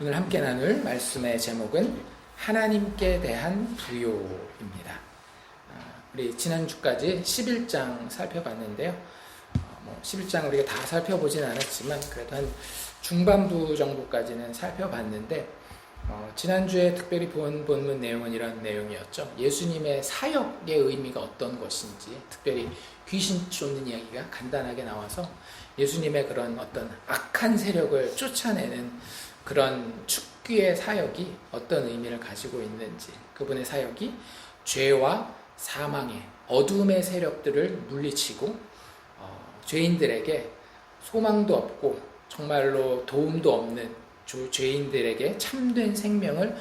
오늘 함께 나눌 말씀의 제목은 하나님께 대한 부요입니다. 우리 지난주까지 11장 살펴봤는데요. 11장 우리가 다 살펴보진 않았지만 그래도 한 중반부 정도까지는 살펴봤는데 지난주에 특별히 본 본문 내용은 이런 내용이었죠. 예수님의 사역의 의미가 어떤 것인지, 특별히 귀신 쫓는 이야기가 간단하게 나와서 예수님의 그런 어떤 악한 세력을 쫓아내는 그런 축귀의 사역이 어떤 의미를 가지고 있는지, 그분의 사역이 죄와 사망의 어둠의 세력들을 물리치고 죄인들에게 소망도 없고 정말로 도움도 없는 죄인들에게 참된 생명을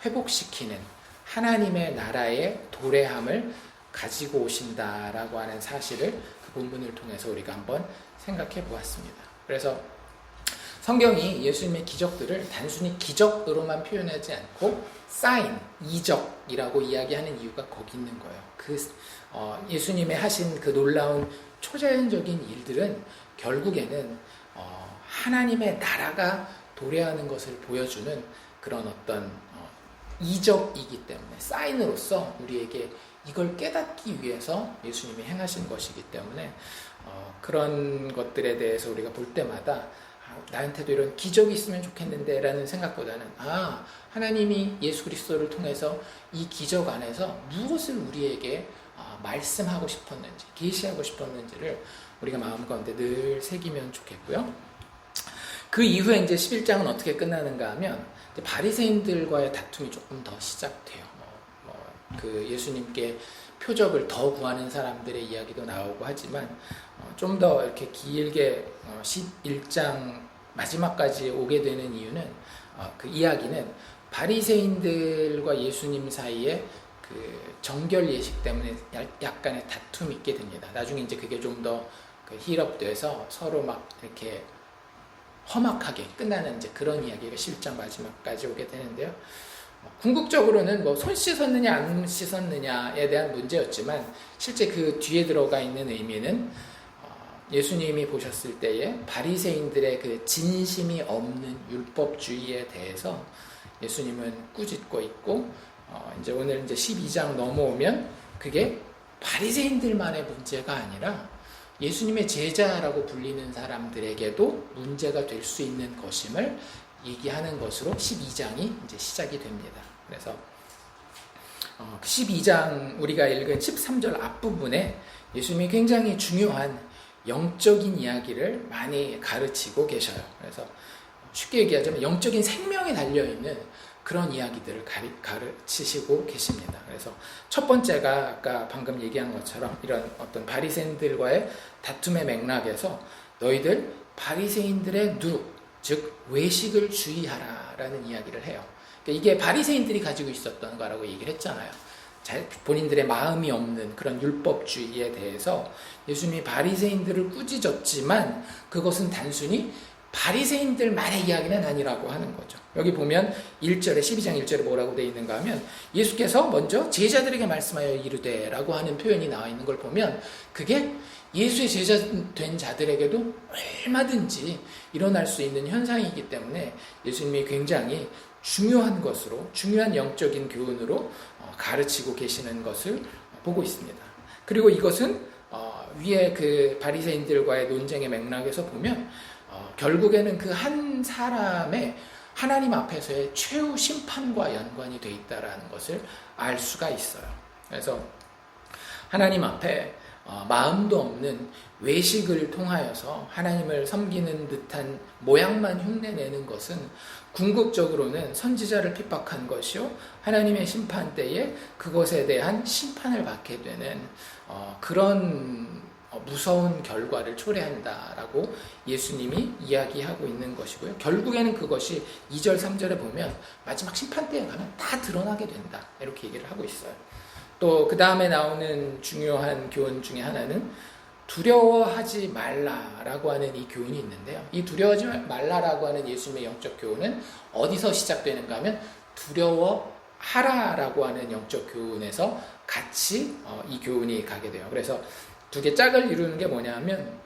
회복시키는 하나님의 나라의 도래함을 가지고 오신다라고 하는 사실을 그 본문을 통해서 우리가 한번 생각해 보았습니다. 그래서 성경이 예수님의 기적들을 단순히 기적으로만 표현하지 않고 사인, 이적이라고 이야기하는 이유가 거기 있는 거예요. 예수님의 하신 그 놀라운 초자연적인 일들은 결국에는 하나님의 나라가 도래하는 것을 보여주는 그런 어떤 이적이기 때문에, 사인으로서 우리에게 이걸 깨닫기 위해서 예수님이 행하신 것이기 때문에 그런 것들에 대해서 우리가 볼 때마다 나한테도 이런 기적이 있으면 좋겠는데 라는 생각보다는 하나님이 예수 그리스도를 통해서 이 기적 안에서 무엇을 우리에게 말씀하고 싶었는지, 계시하고 싶었는지를 우리가 마음 가운데 늘 새기면 좋겠고요. 그 이후에 이제 11장은 어떻게 끝나는가 하면 바리새인들과의 다툼이 조금 더 시작돼요. 그 예수님께 표적을 더 구하는 사람들의 이야기도 나오고 하지만 좀 더 이렇게 길게 11장 마지막까지 오게 되는 이유는 그 이야기는 바리새인들과 예수님 사이에 그 정결 예식 때문에 약간의 다툼이 있게 됩니다. 나중에 이제 그게 좀 더 힐업돼서 서로 막 이렇게 험악하게 끝나는 이제 그런 이야기가 11장 마지막까지 오게 되는데요. 궁극적으로는 손 씻었느냐 안 씻었느냐에 대한 문제였지만 실제 그 뒤에 들어가 있는 의미는 예수님이 보셨을 때에 바리새인들의 그 진심이 없는 율법주의에 대해서 예수님은 꾸짖고 있고, 이제 오늘 이제 12장 넘어오면 그게 바리새인들만의 문제가 아니라 예수님의 제자라고 불리는 사람들에게도 문제가 될 수 있는 것임을 얘기하는 것으로 12장이 이제 시작이 됩니다. 그래서 12장 우리가 읽은 13절 앞부분에 예수님이 굉장히 중요한 영적인 이야기를 많이 가르치고 계셔요. 그래서 쉽게 얘기하자면 영적인 생명이 달려있는 그런 이야기들을 가르치시고 계십니다. 그래서 첫 번째가 아까 방금 얘기한 것처럼 이런 어떤 바리새인들과의 다툼의 맥락에서 너희들 바리새인들의 누룩, 즉 외식을 주의하라라는 이야기를 해요. 그러니까 이게 바리새인들이 가지고 있었던 거라고 얘기를 했잖아요. 본인들의 마음이 없는 그런 율법주의에 대해서 예수님이 바리새인들을 꾸짖었지만 그것은 단순히 바리새인들만의 이야기는 아니라고 하는 거죠. 여기 보면 1절에 12장 1절에 뭐라고 되어 있는가 하면 예수께서 먼저 제자들에게 말씀하여 이르되 라고 하는 표현이 나와 있는 걸 보면 그게 예수의 제자 된 자들에게도 얼마든지 일어날 수 있는 현상이기 때문에 예수님이 굉장히 중요한 것으로, 중요한 영적인 교훈으로 가르치고 계시는 것을 보고 있습니다. 그리고 이것은 위에 그 바리새인들과의 논쟁의 맥락에서 보면 결국에는 그 한 사람의 하나님 앞에서의 최후 심판과 연관이 되어 있다는 것을 알 수가 있어요. 그래서 하나님 앞에 마음도 없는 외식을 통하여서 하나님을 섬기는 듯한 모양만 흉내내는 것은 궁극적으로는 선지자를 핍박한 것이요, 하나님의 심판 때에 그것에 대한 심판을 받게 되는 그런 무서운 결과를 초래한다라고 예수님이 이야기하고 있는 것이고요. 결국에는 그것이 2절 3절에 보면 마지막 심판 때에 가면 다 드러나게 된다, 이렇게 얘기를 하고 있어요. 또 그 다음에 나오는 중요한 교훈 중에 하나는 두려워하지 말라라고 하는 이 교훈이 있는데요. 이 두려워하지 말라라고 하는 예수님의 영적 교훈은 어디서 시작되는가 하면 두려워하라라고 하는 영적 교훈에서 같이 이 교훈이 가게 돼요. 그래서 두 개 짝을 이루는 게 뭐냐 하면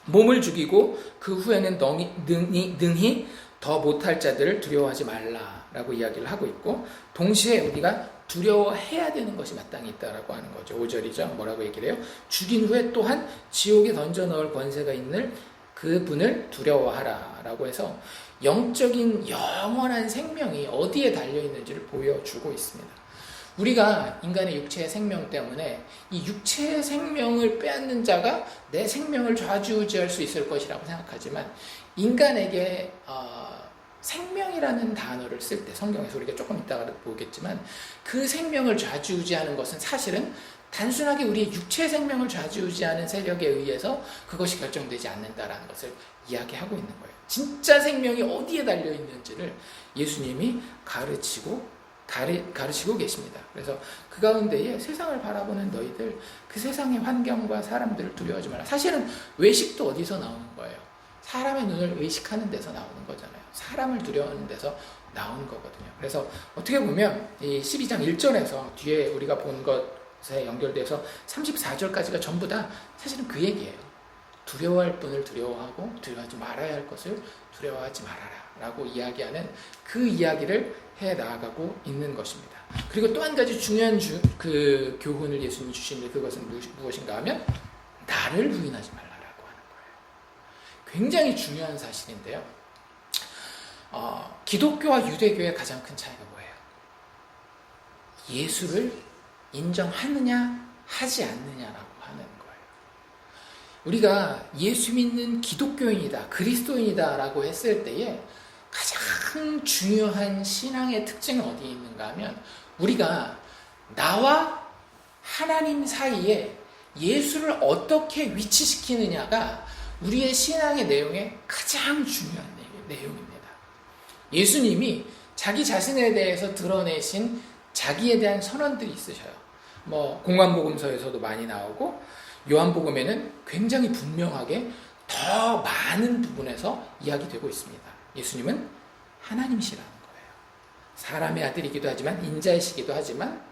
몸을 죽이고 그 후에는 능히 더 못할 자들을 두려워하지 말라라고 이야기를 하고 있고, 동시에 우리가 두려워해야 되는 것이 마땅히 있다라고 하는 거죠. 5절이죠. 뭐라고 얘기를 해요? 죽인 후에 또한 지옥에 던져 넣을 권세가 있는 그분을 두려워하라 라고 해서 영적인 영원한 생명이 어디에 달려있는지를 보여주고 있습니다. 우리가 인간의 육체의 생명 때문에 이 육체의 생명을 빼앗는 자가 내 생명을 좌지우지할 수 있을 것이라고 생각하지만, 인간에게 생명이라는 단어를 쓸 때, 성경에서 우리가 조금 이따가 보겠지만, 그 생명을 좌지우지하는 것은 사실은 단순하게 우리의 육체의 생명을 좌지우지하는 세력에 의해서 그것이 결정되지 않는다라는 것을 이야기하고 있는 거예요. 진짜 생명이 어디에 달려있는지를 예수님이 가르치고 계십니다. 그래서 그 가운데에 세상을 바라보는 너희들, 그 세상의 환경과 사람들을 두려워하지 마라. 사실은 외식도 어디서 나오는 거예요? 사람의 눈을 의식하는 데서 나오는 거잖아요. 사람을 두려워하는 데서 나오는 거거든요. 그래서 어떻게 보면 이 12장 1절에서 뒤에 우리가 본 것에 연결돼서 34절까지가 전부 다 사실은 그 얘기예요. 두려워할 분을 두려워하고 두려워하지 말아야 할 것을 두려워하지 말아라 라고 이야기하는 그 이야기를 해 나아가고 있는 것입니다. 그리고 또 한 가지 중요한 그 교훈을 예수님이 주시는데, 그것은 무엇인가 하면 나를 부인하지 말라라고 하는 거예요. 굉장히 중요한 사실인데요. 기독교와 유대교의 가장 큰 차이가 뭐예요? 예수를 인정하느냐 하지 않느냐라고 하는 거예요. 우리가 예수 믿는 기독교인이다, 그리스도인이다 라고 했을 때에 가장 중요한 신앙의 특징은 어디에 있는가 하면, 우리가 나와 하나님 사이에 예수를 어떻게 위치시키느냐가 우리의 신앙의 내용의 가장 중요한 내용입니다. 예수님이 자기 자신에 대해서 드러내신 자기에 대한 선언들이 있으셔요. 공관복음서에서도 많이 나오고, 요한복음에는 굉장히 분명하게 더 많은 부분에서 이야기되고 있습니다. 예수님은 하나님이시라는 거예요. 사람의 아들이기도 하지만, 인자이시기도 하지만,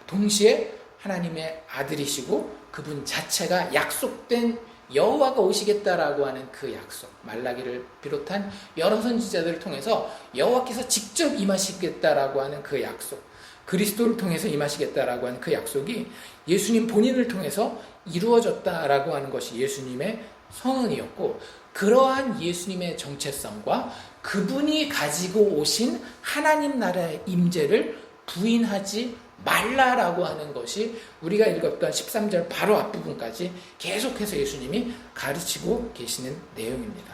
동시에 하나님의 아들이시고 그분 자체가 약속된 여호와가 오시겠다라고 하는 그 약속, 말라기를 비롯한 여러 선지자들을 통해서 여호와께서 직접 임하시겠다라고 하는 그 약속, 그리스도를 통해서 임하시겠다라고 하는 그 약속이 예수님 본인을 통해서 이루어졌다라고 하는 것이 예수님의 선언이었고, 그러한 예수님의 정체성과 그분이 가지고 오신 하나님 나라의 임재를 부인하지 말라라고 하는 것이 우리가 읽었던 13절 바로 앞부분까지 계속해서 예수님이 가르치고 계시는 내용입니다.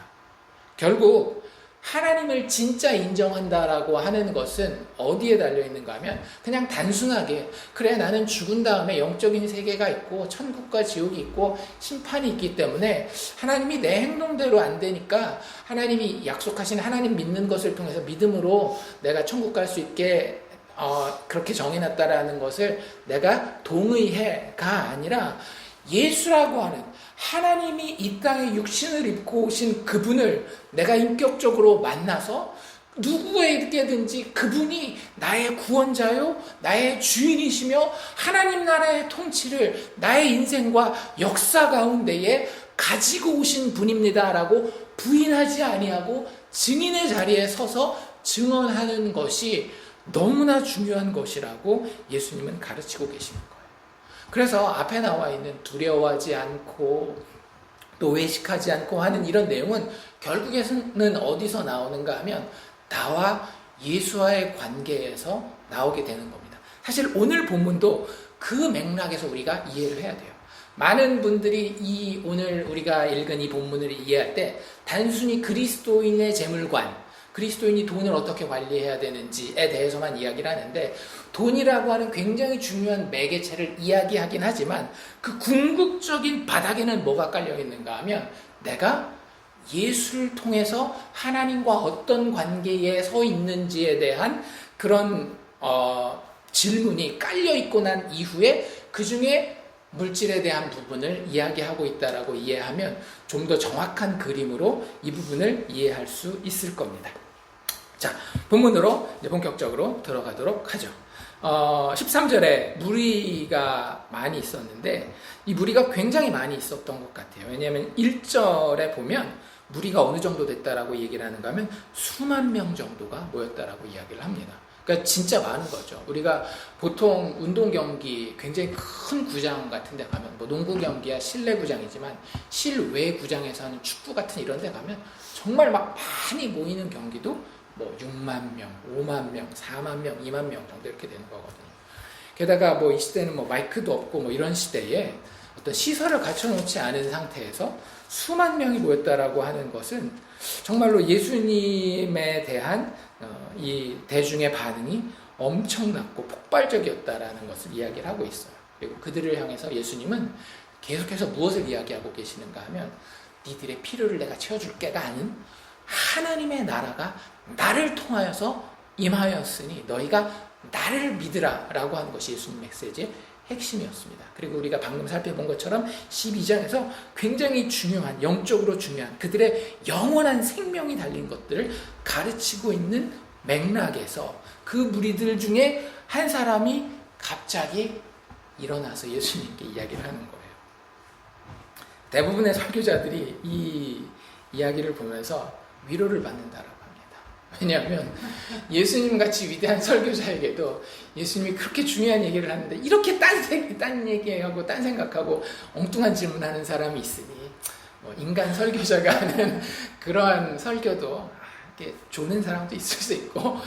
결국 하나님을 진짜 인정한다라고 하는 것은 어디에 달려있는가 하면, 그냥 단순하게 그래 나는 죽은 다음에 영적인 세계가 있고 천국과 지옥이 있고 심판이 있기 때문에 하나님이 내 행동대로 안 되니까 하나님이 약속하신 하나님 믿는 것을 통해서 믿음으로 내가 천국 갈 수 있게 그렇게 정해놨다라는 것을 내가 동의해가 아니라, 예수라고 하는 하나님이 이 땅에 육신을 입고 오신 그분을 내가 인격적으로 만나서 누구에게든지 그분이 나의 구원자요, 나의 주인이시며 하나님 나라의 통치를 나의 인생과 역사 가운데에 가지고 오신 분입니다라고 부인하지 아니하고 증인의 자리에 서서 증언하는 것이 너무나 중요한 것이라고 예수님은 가르치고 계시는 거예요. 그래서 앞에 나와 있는 두려워하지 않고 또 외식하지 않고 하는 이런 내용은 결국에는 어디서 나오는가 하면 나와 예수와의 관계에서 나오게 되는 겁니다. 사실 오늘 본문도 그 맥락에서 우리가 이해를 해야 돼요. 많은 분들이 오늘 우리가 읽은 이 본문을 이해할 때 단순히 그리스도인의 재물관, 그리스도인이 돈을 어떻게 관리해야 되는지에 대해서만 이야기를 하는데, 돈이라고 하는 굉장히 중요한 매개체를 이야기하긴 하지만 그 궁극적인 바닥에는 뭐가 깔려 있는가 하면, 내가 예수를 통해서 하나님과 어떤 관계에 서 있는지에 대한 그런 질문이 깔려 있고 난 이후에 그 중에 물질에 대한 부분을 이야기하고 있다라고 이해하면 좀 더 정확한 그림으로 이 부분을 이해할 수 있을 겁니다. 자, 본문으로 이제 본격적으로 들어가도록 하죠. 13절에 무리가 많이 있었는데 이 무리가 굉장히 많이 있었던 것 같아요. 왜냐하면 1절에 보면 무리가 어느 정도 됐다라고 얘기를 하는가 하면 수만 명 정도가 모였다라고 이야기를 합니다. 그러니까 진짜 많은 거죠. 우리가 보통 운동 경기 굉장히 큰 구장 같은 데 가면 뭐 농구 경기야 실내 구장이지만 실외 구장에서 하는 축구 같은 이런 데 가면 정말 막 많이 모이는 경기도 뭐 6만 명, 5만 명, 4만 명, 2만 명 정도 이렇게 되는 거거든요. 게다가 뭐 이 시대는 뭐 마이크도 없고 뭐 이런 시대에 어떤 시설을 갖춰놓지 않은 상태에서 수만 명이 모였다라고 하는 것은 정말로 예수님에 대한 이 대중의 반응이 엄청났고 폭발적이었다라는 것을 이야기를 하고 있어요. 그리고 그들을 향해서 예수님은 계속해서 무엇을 이야기하고 계시는가 하면 니들의 필요를 내가 채워줄게가 아닌 하나님의 나라가 나를 통하여서 임하였으니 너희가 나를 믿으라 라고 하는 것이 예수님 메시지의 핵심이었습니다. 그리고 우리가 방금 살펴본 것처럼 12장에서 굉장히 중요한, 영적으로 중요한 그들의 영원한 생명이 달린 것들을 가르치고 있는 맥락에서 그 무리들 중에 한 사람이 갑자기 일어나서 예수님께 이야기를 하는 거예요. 대부분의 설교자들이 이 이야기를 보면서 위로를 받는다라고 합니다. 왜냐하면 예수님같이 위대한 설교자에게도 예수님이 그렇게 중요한 얘기를 하는데 이렇게 딴 얘기하고 딴 생각하고 엉뚱한 질문하는 사람이 있으니 뭐 인간 설교자가 하는 그러한 설교도 이렇게 조는 사람도 있을 수 있고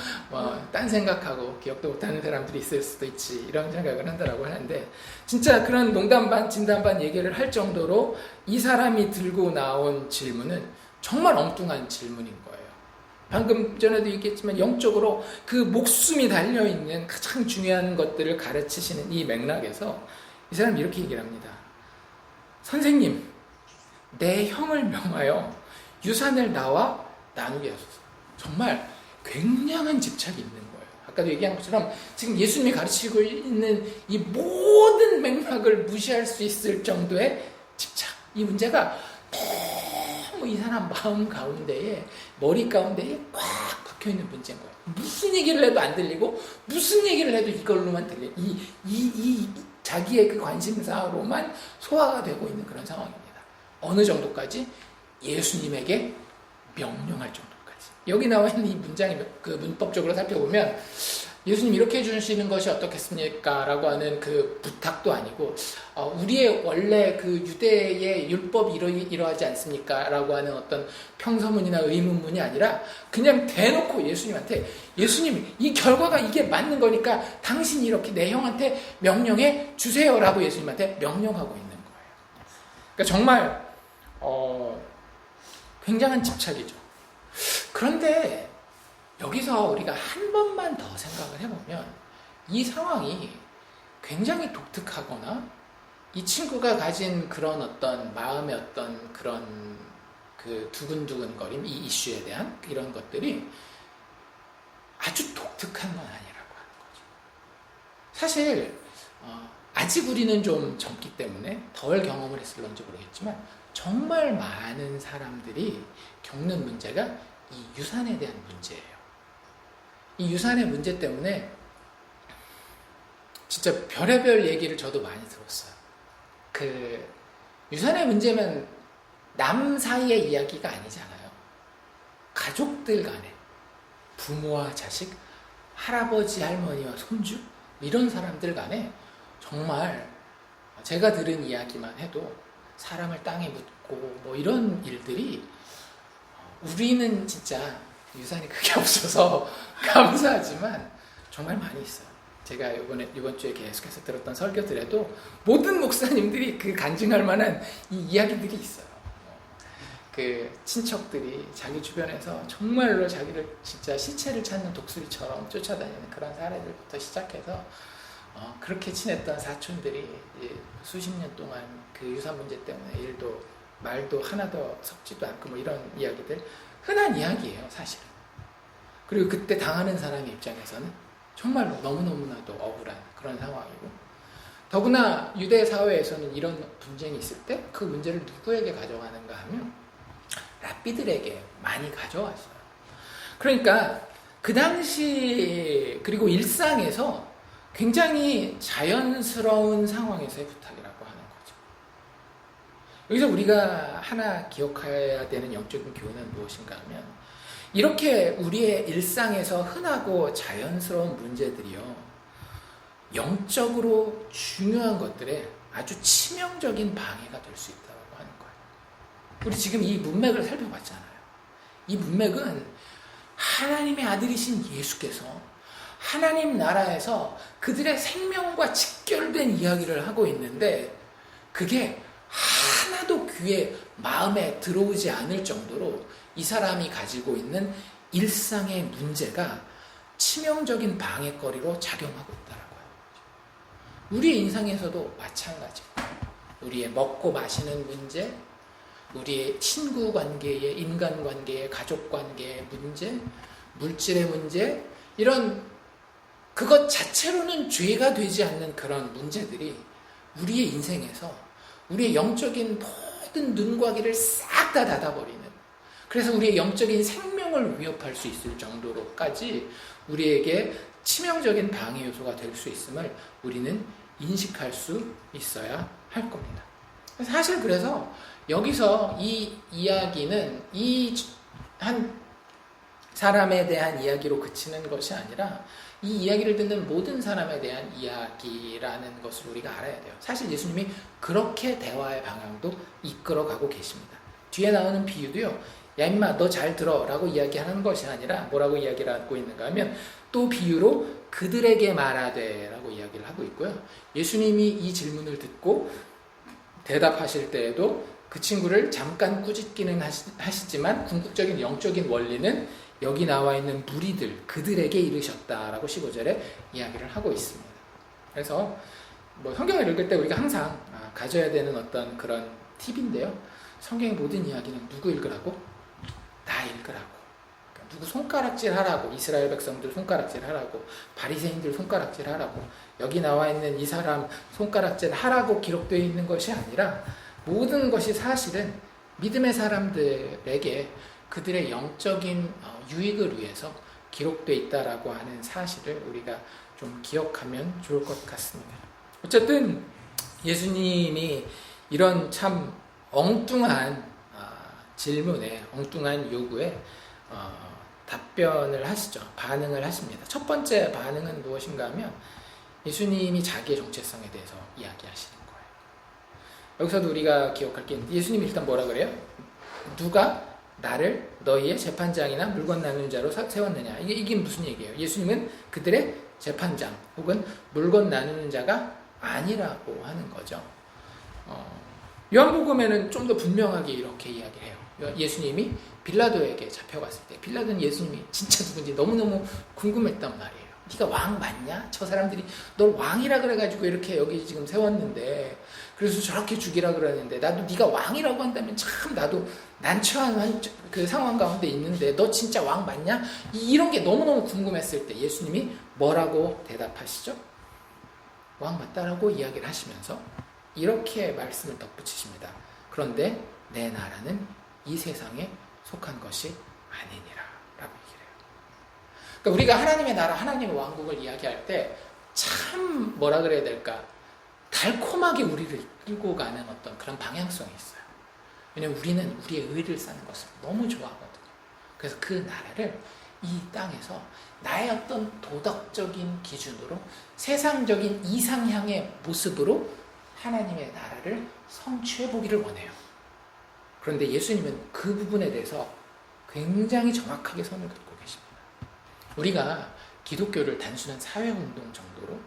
딴 생각하고 기억도 못하는 사람들이 있을 수도 있지 이런 생각을 한다라고 하는데 진짜 그런 농담 반 진담 반 얘기를 할 정도로 이 사람이 들고 나온 질문은 정말 엉뚱한 질문인 거예요. 방금 전에도 얘기했지만 영적으로 그 목숨이 달려있는 가장 중요한 것들을 가르치시는 이 맥락에서 이 사람이 이렇게 얘기를 합니다. 선생님, 내 형을 명하여 유산을 나와 나누게 하소서. 정말 굉장한 집착이 있는 거예요. 아까도 얘기한 것처럼 지금 예수님이 가르치고 있는 이 모든 맥락을 무시할 수 있을 정도의 집착. 이 문제가 너무 이 사람 마음 가운데에 머리 가운데에 꽉 박혀있는 문제인 거예요. 무슨 얘기를 해도 안 들리고 무슨 얘기를 해도 이걸로만 들려. 이 자기의 그 관심사로만 소화가 되고 있는 그런 상황입니다. 어느 정도까지? 예수님에게 명령할 정도까지. 여기 나와 있는 이 문장이 그 문법적으로 살펴보면 예수님 이렇게 해주시는 것이 어떻겠습니까? 라고 하는 그 부탁도 아니고 우리의 원래 그 유대의 율법이 이러하지 않습니까? 라고 하는 어떤 평서문이나 의문문이 아니라 그냥 대놓고 예수님한테 예수님 이 결과가 이게 맞는 거니까 당신이 이렇게 내 형한테 명령해 주세요 라고 예수님한테 명령하고 있는 거예요. 그러니까 정말 굉장한 집착이죠. 그런데 여기서 우리가 한 번만 더 생각을 해보면 이 상황이 굉장히 독특하거나 이 친구가 가진 그런 어떤 마음의 어떤 그런 그 두근두근거림, 이 이슈에 대한 이런 것들이 아주 독특한 건 아니라고 하는 거죠. 사실 아직 우리는 좀 젊기 때문에 덜 경험을 했을런지 모르겠지만 정말 많은 사람들이 겪는 문제가 이 유산에 대한 문제예요. 이 유산의 문제 때문에 진짜 별의별 얘기를 저도 많이 들었어요. 그 유산의 문제면 남 사이의 이야기가 아니잖아요. 가족들 간에 부모와 자식, 할아버지, 할머니와 손주 이런 사람들 간에 정말 제가 들은 이야기만 해도 사람을 땅에 묻고 뭐 이런 일들이 우리는 진짜 유산이 크게 없어서 감사하지만 정말 많이 있어요. 제가 이번 주에 계속해서 들었던 설교들에도 모든 목사님들이 그 간증할 만한 이 이야기들이 있어요. 그 친척들이 자기 주변에서 정말로 자기를 진짜 시체를 찾는 독수리처럼 쫓아다니는 그런 사례들부터 시작해서 그렇게 친했던 사촌들이 수십 년 동안 그 유산 문제 때문에 일도 말도 하나도 섞지도 않고 뭐 이런 이야기들 흔한 이야기예요, 사실은. 그리고 그때 당하는 사람의 입장에서는 정말로 너무너무나도 억울한 그런 상황이고 더구나 유대 사회에서는 이런 분쟁이 있을 때 그 문제를 누구에게 가져가는가 하면 랍비들에게 많이 가져왔어요. 그러니까 그 당시 그리고 일상에서 굉장히 자연스러운 상황에서의 부탁이라고 하는 거죠. 여기서 우리가 하나 기억해야 되는 영적인 교훈은 무엇인가 하면, 이렇게 우리의 일상에서 흔하고 자연스러운 문제들이요, 영적으로 중요한 것들에 아주 치명적인 방해가 될 수 있다고 하는 거예요. 우리 지금 이 문맥을 살펴봤잖아요. 이 문맥은 하나님의 아들이신 예수께서 하나님 나라에서 그들의 생명과 직결된 이야기를 하고 있는데, 그게 하나도 귀에 마음에 들어오지 않을 정도로 이 사람이 가지고 있는 일상의 문제가 치명적인 방해거리로 작용하고 있다라고요. 우리의 인생에서도 마찬가지예요. 우리의 먹고 마시는 문제, 우리의 친구 관계의, 인간 관계의, 가족 관계의 문제, 물질의 문제, 이런 그것 자체로는 죄가 되지 않는 그런 문제들이 우리의 인생에서 우리의 영적인 모든 눈과 귀를 싹 다 닫아버리는, 그래서 우리의 영적인 생명을 위협할 수 있을 정도로까지 우리에게 치명적인 방해 요소가 될 수 있음을 우리는 인식할 수 있어야 할 겁니다. 사실 그래서 여기서 이 이야기는 이 한 사람에 대한 이야기로 그치는 것이 아니라 이 이야기를 듣는 모든 사람에 대한 이야기라는 것을 우리가 알아야 돼요. 사실 예수님이 그렇게 대화의 방향도 이끌어가고 계십니다. 뒤에 나오는 비유도요, 야 임마 너 잘 들어 라고 이야기하는 것이 아니라 뭐라고 이야기를 하고 있는가 하면, 또 비유로 그들에게 말하되 라고 이야기를 하고 있고요. 예수님이 이 질문을 듣고 대답하실 때에도 그 친구를 잠깐 꾸짖기는 하시지만 궁극적인 영적인 원리는 여기 나와 있는 무리들, 그들에게 이르셨다라고 15절에 이야기를 하고 있습니다. 그래서 성경을 읽을 때 우리가 항상 가져야 되는 어떤 그런 팁인데요. 성경의 모든 이야기는 누구 읽으라고? 나 읽으라고. 그러니까 누구 손가락질 하라고, 이스라엘 백성들 손가락질 하라고, 바리새인들 손가락질 하라고, 여기 나와 있는 이 사람 손가락질 하라고 기록되어 있는 것이 아니라, 모든 것이 사실은 믿음의 사람들에게 그들의 영적인 유익을 위해서 기록되어 있다라고 하는 사실을 우리가 좀 기억하면 좋을 것 같습니다. 어쨌든 예수님이 이런 참 엉뚱한 질문에, 엉뚱한 요구에 답변을 하시죠. 반응을 하십니다. 첫 번째 반응은 무엇인가 하면, 예수님이 자기의 정체성에 대해서 이야기하시는 거예요. 여기서도 우리가 기억할 게 있는데, 예수님이 일단 뭐라 그래요? 누가 나를 너희의 재판장이나 물건 나누는 자로 세웠느냐. 이게 무슨 얘기예요? 예수님은 그들의 재판장 혹은 물건 나누는 자가 아니라고 하는 거죠. 요한복음에는 좀 더 분명하게 이렇게 이야기해요. 예수님이 빌라도에게 잡혀갔을 때, 빌라도는 예수님이 진짜 누군지 너무너무 궁금했단 말이에요. 네가 왕 맞냐? 저 사람들이 널 왕이라 그래가지고 이렇게 여기 지금 세웠는데, 그래서 저렇게 죽이라 그러는데, 나도 네가 왕이라고 한다면 참 나도 난처한 그 상황 가운데 있는데 너 진짜 왕 맞냐? 이런 게 너무너무 궁금했을 때 예수님이 뭐라고 대답하시죠? 왕 맞다라고 이야기를 하시면서 이렇게 말씀을 덧붙이십니다. 그런데 내 나라는 이 세상에 속한 것이 아니니라 라고 얘기를 해요. 그러니까 우리가 하나님의 나라, 하나님의 왕국을 이야기할 때 참 뭐라 그래야 될까, 달콤하게 우리를 이끌고 가는 어떤 그런 방향성이 있어요. 왜냐하면 우리는 우리의 의를 쌓는 것을 너무 좋아하거든요. 그래서 그 나라를 이 땅에서 나의 어떤 도덕적인 기준으로, 세상적인 이상향의 모습으로 하나님의 나라를 성취해보기를 원해요. 그런데 예수님은 그 부분에 대해서 굉장히 정확하게 선을 긋고 계십니다. 우리가 기독교를 단순한 사회운동 정도로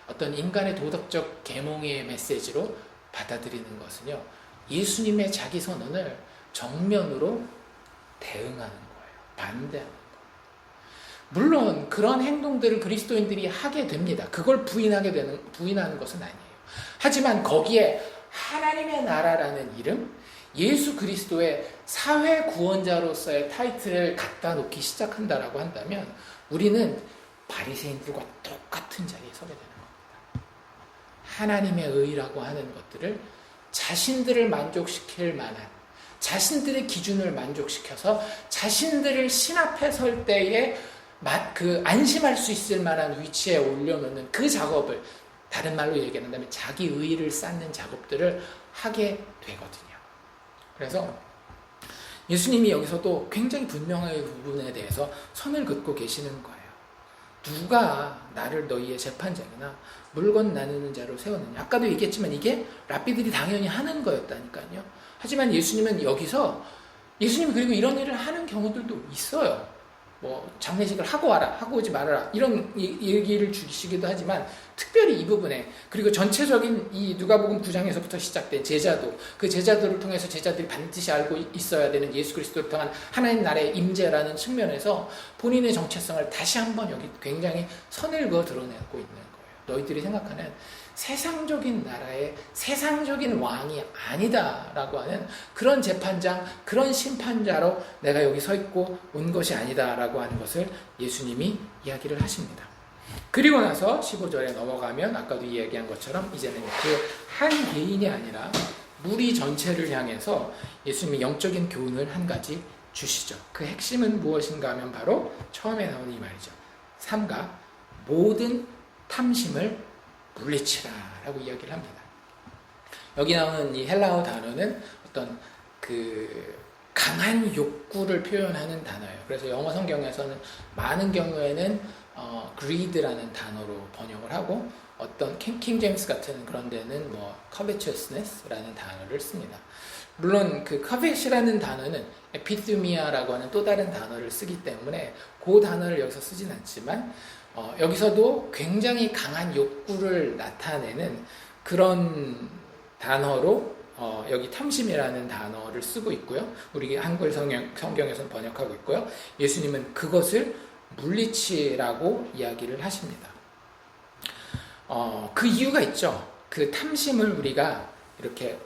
어떤 인간의 도덕적 계몽의 메시지로 받아들이는 것은요, 예수님의 자기 선언을 정면으로 대응하는 거예요. 반대하는 거예요. 물론 그런 행동들을 그리스도인들이 하게 됩니다. 그걸 부인하는 것은 아니에요. 하지만 거기에 하나님의 나라라는 이름, 예수 그리스도의 사회 구원자로서의 타이틀을 갖다 놓기 시작한다라고 한다면, 우리는 바리새인들과 똑같은 자리에 서게 되는 겁니다. 하나님의 의라고 하는 것들을 자신들을 만족시킬 만한, 자신들의 기준을 만족시켜서 자신들을 신 앞에 설 때에 그 안심할 수 있을 만한 위치에 올려놓는 그 작업을, 다른 말로 얘기한다면 자기 의의를 쌓는 작업들을 하게 되거든요. 그래서 예수님이 여기서도 굉장히 분명하게 그 부분에 대해서 선을 긋고 계시는 거예요. 누가 나를 너희의 재판장이나 물건 나누는 자로 세웠느냐. 아까도 얘기했지만 이게 랍비들이 당연히 하는 거였다니까요. 하지만 예수님은 여기서 예수님이 그리고 이런 일을 하는 경우들도 있어요. 뭐 장례식을 하고 와라, 하고 오지 말아라 이런 얘기를 주시기도 하지만 특별히 이 부분에 그리고 전체적인 이 누가복음 9장에서부터 시작된 제자도 그 제자들을 통해서 제자들이 반드시 알고 있어야 되는 예수 그리스도를 통한 하나님 나라의 임재라는 측면에서 본인의 정체성을 다시 한번 여기 굉장히 선을 그어 드러내고 있는 거예요. 너희들이 생각하는 세상적인 나라의 세상적인 왕이 아니다라고 하는 그런 재판장, 그런 심판자로 내가 여기 서 있고 온 것이 아니다라고 하는 것을 예수님이 이야기를 하십니다. 그리고 나서 15절에 넘어가면 아까도 이야기한 것처럼 이제는 그 한 개인이 아니라 무리 전체를 향해서 예수님이 영적인 교훈을 한 가지 주시죠. 그 핵심은 무엇인가 하면 바로 처음에 나오는 이 말이죠. 삼가 모든 탐심을 물리치라 라고 이야기를 합니다. 여기 나오는 이 헬라어 단어는 어떤 그 강한 욕구를 표현하는 단어예요. 그래서 영어 성경에서는 많은 경우에는 greed라는 단어로 번역을 하고 어떤 킹 제임스 같은 그런 데는 뭐 covetousness라는 단어를 씁니다. 물론 그 covet이라는 단어는 epithemia라고 하는 또 다른 단어를 쓰기 때문에 그 단어를 여기서 쓰진 않지만 여기서도 굉장히 강한 욕구를 나타내는 그런 단어로 여기 탐심이라는 단어를 쓰고 있고요. 우리 한글 성경에서는 번역하고 있고요. 예수님은 그것을 물리치라고 이야기를 하십니다. 그 이유가 있죠. 그 탐심을 우리가 이렇게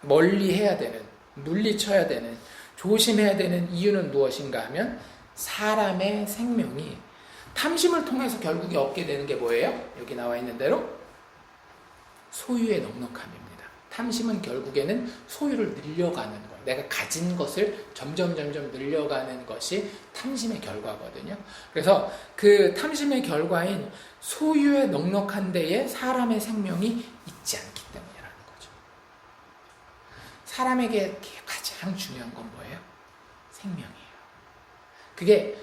멀리 해야 되는, 물리쳐야 되는, 조심해야 되는 이유는 무엇인가 하면 사람의 생명이 탐심을 통해서 결국에 얻게 되는 게 뭐예요? 여기 나와 있는 대로 소유의 넉넉함입니다. 탐심은 결국에는 소유를 늘려가는 거예요. 내가 가진 것을 점점 늘려가는 것이 탐심의 결과거든요. 그래서 그 탐심의 결과인 소유의 넉넉한 데에 사람의 생명이 있지 않기 때문이라는 거죠. 사람에게 가장 중요한 건 뭐예요? 생명이에요. 그게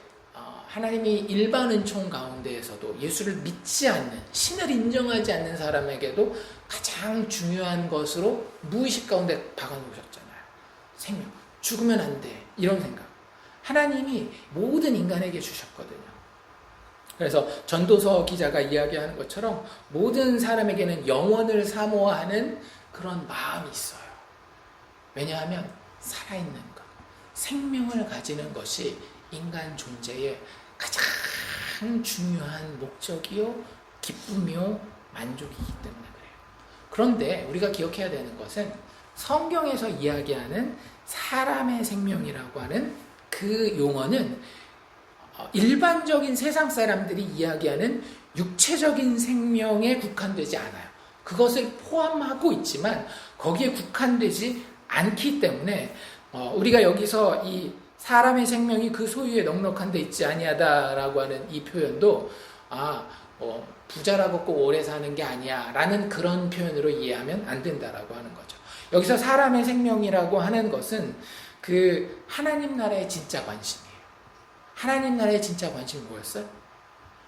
하나님이 일반 은총 가운데에서도 예수를 믿지 않는, 신을 인정하지 않는 사람에게도 가장 중요한 것으로 무의식 가운데 박아놓으셨잖아요. 생명. 죽으면 안 돼. 이런 생각. 하나님이 모든 인간에게 주셨거든요. 그래서 전도서 기자가 이야기하는 것처럼 모든 사람에게는 영원을 사모하는 그런 마음이 있어요. 왜냐하면 살아있는 것, 생명을 가지는 것이 인간 존재의 가장 중요한 목적이요, 기쁨이요, 만족이기 때문에 그래요. 그런데 우리가 기억해야 되는 것은 성경에서 이야기하는 사람의 생명이라고 하는 그 용어는 일반적인 세상 사람들이 이야기하는 육체적인 생명에 국한되지 않아요. 그것을 포함하고 있지만 거기에 국한되지 않기 때문에 우리가 여기서 이 사람의 생명이 그 소유에 넉넉한 데 있지 아니하다라고 하는 이 표현도 부자라고 꼭 오래 사는 게 아니야 라는 그런 표현으로 이해하면 안 된다라고 하는 거죠. 여기서 사람의 생명이라고 하는 것은 그 하나님 나라의 진짜 관심이에요. 하나님 나라의 진짜 관심이 뭐였어요?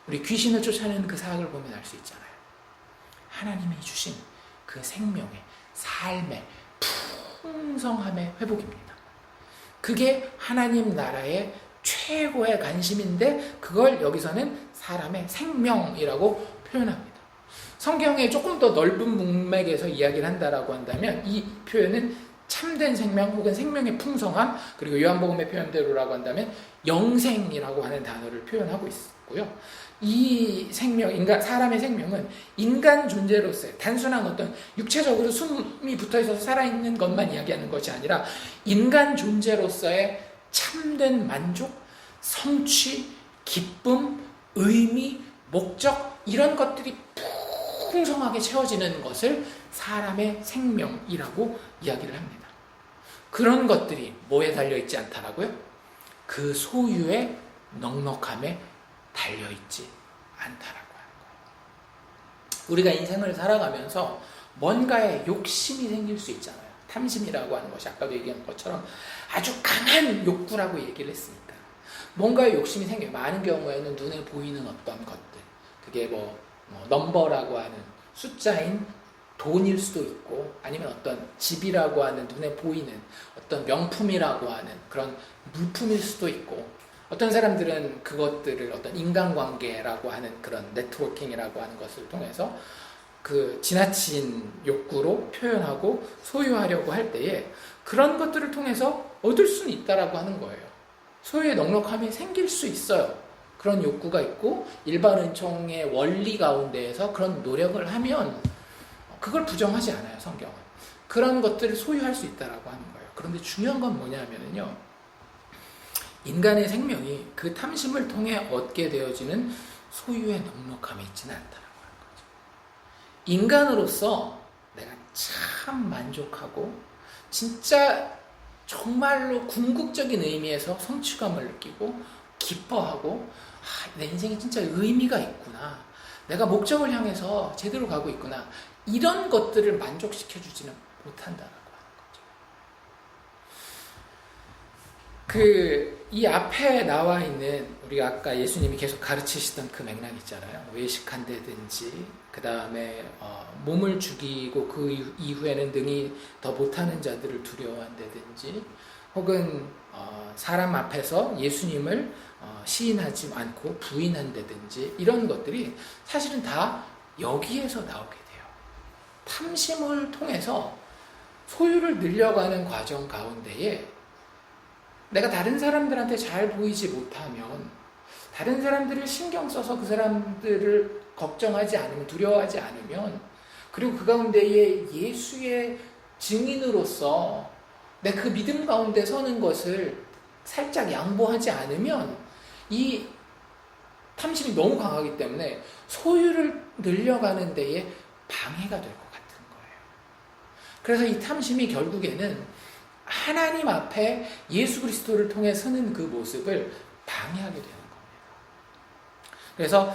우리 귀신을 쫓아내는 그 사학을 보면 알 수 있잖아요. 하나님이 주신 그 생명의, 삶의 풍성함의 회복입니다. 그게 하나님 나라의 최고의 관심인데 그걸 여기서는 사람의 생명이라고 표현합니다. 성경에 조금 더 넓은 문맥에서 이야기를 한다라고 한다면 이 표현은 참된 생명 혹은 생명의 풍성함, 그리고 요한복음의 표현대로라고 한다면 영생이라고 하는 단어를 표현하고 있고요. 이 생명, 사람의 생명은 인간 존재로서의 단순한 어떤 육체적으로 숨이 붙어있어서 살아있는 것만 이야기하는 것이 아니라 인간 존재로서의 참된 만족, 성취, 기쁨, 의미, 목적 이런 것들이 풍성하게 채워지는 것을 사람의 생명이라고 이야기를 합니다. 그런 것들이 뭐에 달려있지 않다라고요? 그 소유의 넉넉함에 달려있지 않다라고 하는 거예요. 우리가 인생을 살아가면서 뭔가에 욕심이 생길 수 있잖아요. 탐심이라고 하는 것이 아까도 얘기한 것처럼 아주 강한 욕구라고 얘기를 했으니까 뭔가의 욕심이 생겨요. 많은 경우에는 눈에 보이는 어떤 것들, 그게 뭐 넘버라고 하는 숫자인 돈일 수도 있고, 아니면 어떤 집이라고 하는 눈에 보이는 어떤 명품이라고 하는 그런 물품일 수도 있고, 어떤 사람들은 그것들을 어떤 인간관계라고 하는 그런 네트워킹이라고 하는 것을 통해서 그 지나친 욕구로 표현하고 소유하려고 할 때에 그런 것들을 통해서 얻을 수는 있다라고 하는 거예요. 소유의 넉넉함이 생길 수 있어요. 그런 욕구가 있고 일반 은총의 원리 가운데에서 그런 노력을 하면 그걸 부정하지 않아요, 성경은. 그런 것들을 소유할 수 있다라고 하는 거예요. 그런데 중요한 건 뭐냐면요, 인간의 생명이 그 탐심을 통해 얻게 되어지는 소유의 넉넉함이 있지는 않다라고 하는 거죠. 인간으로서 내가 참 만족하고 진짜 정말로 궁극적인 의미에서 성취감을 느끼고 기뻐하고, 내 인생에 진짜 의미가 있구나, 내가 목적을 향해서 제대로 가고 있구나, 이런 것들을 만족시켜주지는 못한다라고 하는 거죠. 이 앞에 나와 있는, 우리가 아까 예수님이 계속 가르치시던 그 맥락 있잖아요. 외식한다든지, 그 다음에 몸을 죽이고 그 이후에는 능히 더 못하는 자들을 두려워한다든지, 혹은 사람 앞에서 예수님을 시인하지 않고 부인한다든지, 이런 것들이 사실은 다 여기에서 나오게 돼요. 탐심을 통해서 소유를 늘려가는 과정 가운데에 내가 다른 사람들한테 잘 보이지 못하면, 다른 사람들을 신경 써서 그 사람들을 걱정하지 않으면, 두려워하지 않으면, 그리고 그 가운데에 예수의 증인으로서 내 그 믿음 가운데 서는 것을 살짝 양보하지 않으면 이 탐심이 너무 강하기 때문에 소유를 늘려가는 데에 방해가 될 것 같은 거예요. 그래서 이 탐심이 결국에는 하나님 앞에 예수 그리스도를 통해 서는 그 모습을 방해하게 되는 겁니다. 그래서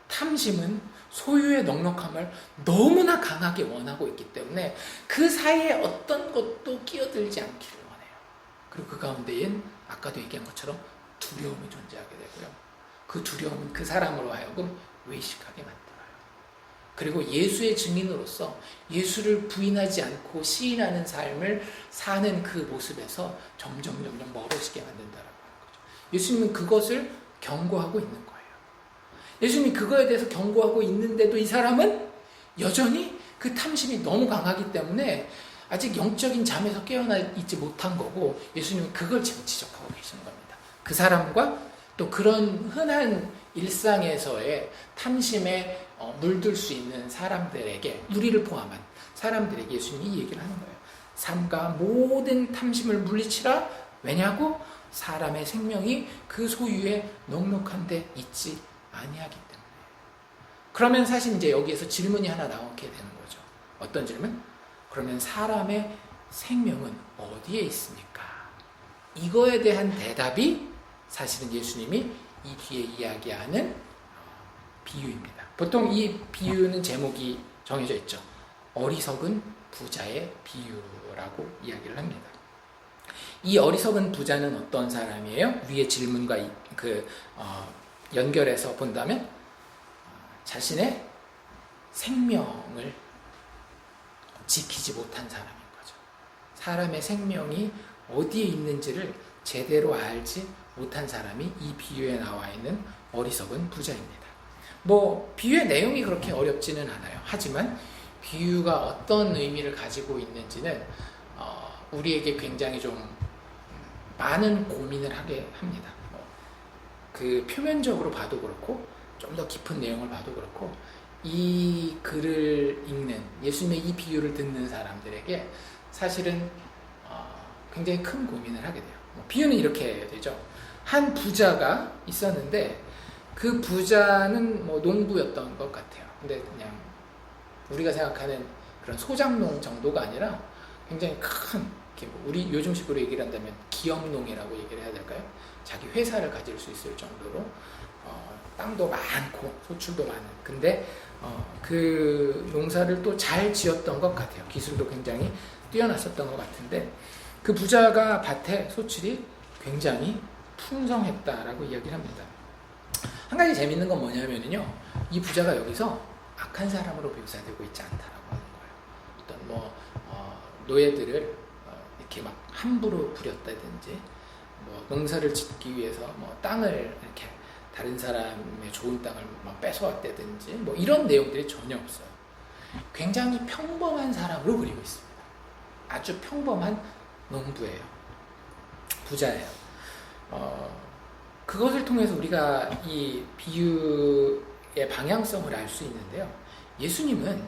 탐심은 소유의 넉넉함을 너무나 강하게 원하고 있기 때문에 그 사이에 어떤 것도 끼어들지 않기를 원해요. 그리고 그 가운데엔 아까도 얘기한 것처럼 두려움이 존재하게 되고요. 그 두려움은 그 사람으로 하여금 외식하게 만들어요. 그리고 예수의 증인으로서 예수를 부인하지 않고 시인하는 삶을 사는 그 모습에서 점점 멀어지게 만든다라고 하는 거죠. 예수님은 그것을 경고하고 있는 거예요. 예수님이 그거에 대해서 경고하고 있는데도 이 사람은 여전히 그 탐심이 너무 강하기 때문에 아직 영적인 잠에서 깨어나 있지 못한 거고, 예수님은 그걸 지금 지적하고 계시는 겁니다. 그 사람과 또 그런 흔한 일상에서의 탐심에 물들 수 있는 사람들에게, 우리를 포함한 사람들에게 예수님이 이 얘기를 하는 거예요. 삼가 모든 탐심을 물리치라. 왜냐고? 사람의 생명이 그 소유에 넉넉한 데 있지 아니하기 때문에. 그러면 사실 이제 여기에서 질문이 하나 나오게 되는 거죠. 어떤 질문? 그러면 사람의 생명은 어디에 있습니까? 이거에 대한 대답이 사실은 예수님이 이 뒤에 이야기하는 비유입니다. 보통 이 비유는 제목이 정해져 있죠. 어리석은 부자의 비유라고 이야기를 합니다. 이 어리석은 부자는 어떤 사람이에요? 위의 질문과 연결해서 본다면 자신의 생명을 지키지 못한 사람인 거죠. 사람의 생명이 어디에 있는지를 제대로 알지 못한 사람이 이 비유에 나와 있는 어리석은 부자입니다. 비유의 내용이 그렇게 어렵지는 않아요. 하지만 비유가 어떤 의미를 가지고 있는지는 우리에게 굉장히 좀 많은 고민을 하게 합니다. 그 표면적으로 봐도 그렇고, 좀 더 깊은 내용을 봐도 그렇고, 이 글을 읽는, 예수님의 이 비유를 듣는 사람들에게 사실은 굉장히 큰 고민을 하게 돼요. 비유는 이렇게 되죠. 한 부자가 있었는데 그 부자는 농부였던 것 같아요. 근데 그냥 우리가 생각하는 그런 소작농 정도가 아니라 굉장히 큰, 우리 요즘식으로 얘기를 한다면 기업농이라고 얘기를 해야 될까요? 자기 회사를 가질 수 있을 정도로 땅도 많고 소출도 많은. 근데 그 농사를 또 잘 지었던 것 같아요. 기술도 굉장히 뛰어났었던 것 같은데 그 부자가 밭에 소출이 굉장히 풍성했다라고 이야기를 합니다. 한 가지 재밌는 건 뭐냐면요, 이 부자가 여기서 악한 사람으로 묘사되고 있지 않다라고 하는 거예요. 어떤 노예들을 이렇게 막 함부로 부렸다든지, 농사를 짓기 위해서 땅을 이렇게 다른 사람의 좋은 땅을 막 뺏어왔다든지 이런 내용들이 전혀 없어요. 굉장히 평범한 사람으로 그리고 있습니다. 아주 평범한 농부예요. 부자예요. 그것을 통해서 우리가 이 비유의 방향성을 알 수 있는데요. 예수님은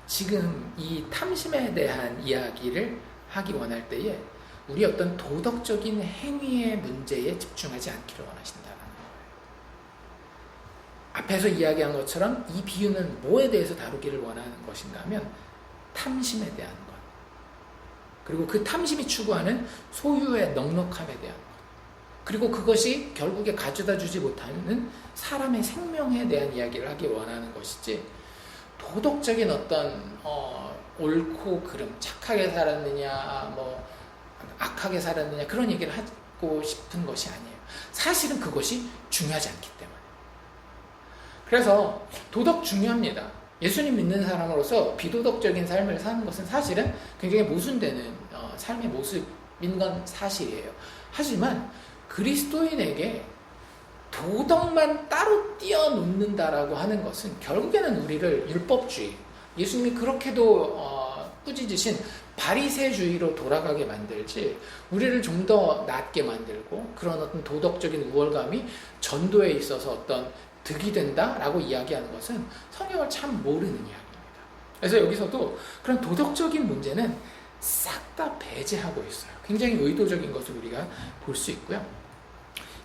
지금 이 탐심에 대한 이야기를 하기 원할 때에 우리 어떤 도덕적인 행위의 문제에 집중하지 않기를 원하신다는 거예요. 앞에서 이야기한 것처럼 이 비유는 뭐에 대해서 다루기를 원하는 것인가 하면 탐심에 대한 것, 그리고 그 탐심이 추구하는 소유의 넉넉함에 대한 것, 그리고 그것이 결국에 가져다 주지 못하는 사람의 생명에 대한 이야기를 하기 원하는 것이지, 도덕적인 어떤 옳고 그름, 착하게 살았느냐 악하게 살았느냐 그런 얘기를 하고 싶은 것이 아니에요. 사실은 그것이 중요하지 않기 때문에. 그래서 도덕 중요합니다. 예수님 믿는 사람으로서 비도덕적인 삶을 사는 것은 사실은 굉장히 모순되는 삶의 모습인 건 사실이에요. 하지만 그리스도인에게 도덕만 따로 띄어놓는다라고 하는 것은 결국에는 우리를 율법주의, 예수님이 그렇게도 꾸짖으신 바리새주의로 돌아가게 만들지, 우리를 좀 더 낮게 만들고 그런 어떤 도덕적인 우월감이 전도에 있어서 어떤 득이 된다라고 이야기하는 것은 성경을 참 모르는 이야기입니다. 그래서 여기서도 그런 도덕적인 문제는 싹 다 배제하고 있어요. 굉장히 의도적인 것을 우리가 볼 수 있고요.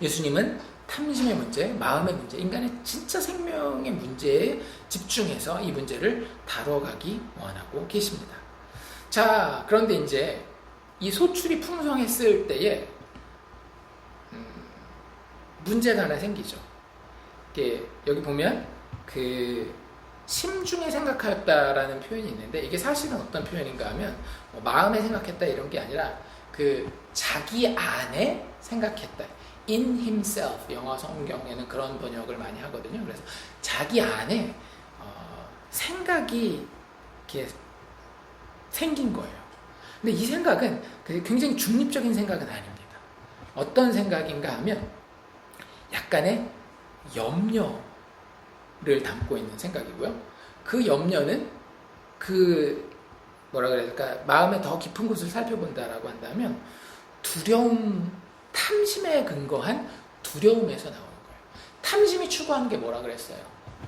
예수님은 탐심의 문제, 마음의 문제, 인간의 진짜 생명의 문제에 집중해서 이 문제를 다뤄가기 원하고 계십니다. 자, 그런데 이제 이 소출이 풍성했을 때에 문제가 하나 생기죠. 여기 보면 그 심중에 생각하였다라는 표현이 있는데, 이게 사실은 어떤 표현인가 하면 마음에 생각했다 이런 게 아니라 그 자기 안에 생각했다. In himself, 영어 성경에는 그런 번역을 많이 하거든요. 그래서 자기 안에 생각이 이렇게 생긴 거예요. 근데 이 생각은 굉장히 중립적인 생각은 아닙니다. 어떤 생각인가 하면 약간의 염려를 담고 있는 생각이고요. 그 염려는 마음의 더 깊은 곳을 살펴본다라고 한다면 두려움, 탐심에 근거한 두려움에서 나오는 거예요. 탐심이 추구하는 게 뭐라 그랬어요?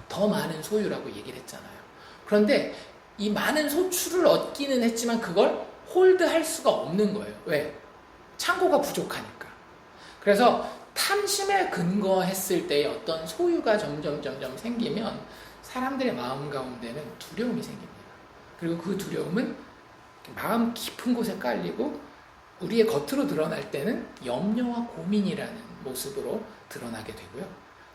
더 많은 소유라고 얘기를 했잖아요. 그런데 이 많은 소출을 얻기는 했지만 그걸 홀드할 수가 없는 거예요. 왜? 창고가 부족하니까. 그래서 탐심에 근거했을 때의 어떤 소유가 점점 생기면 사람들의 마음 가운데는 두려움이 생깁니다. 그리고 그 두려움은 마음 깊은 곳에 깔리고 우리의 겉으로 드러날 때는 염려와 고민이라는 모습으로 드러나게 되고요.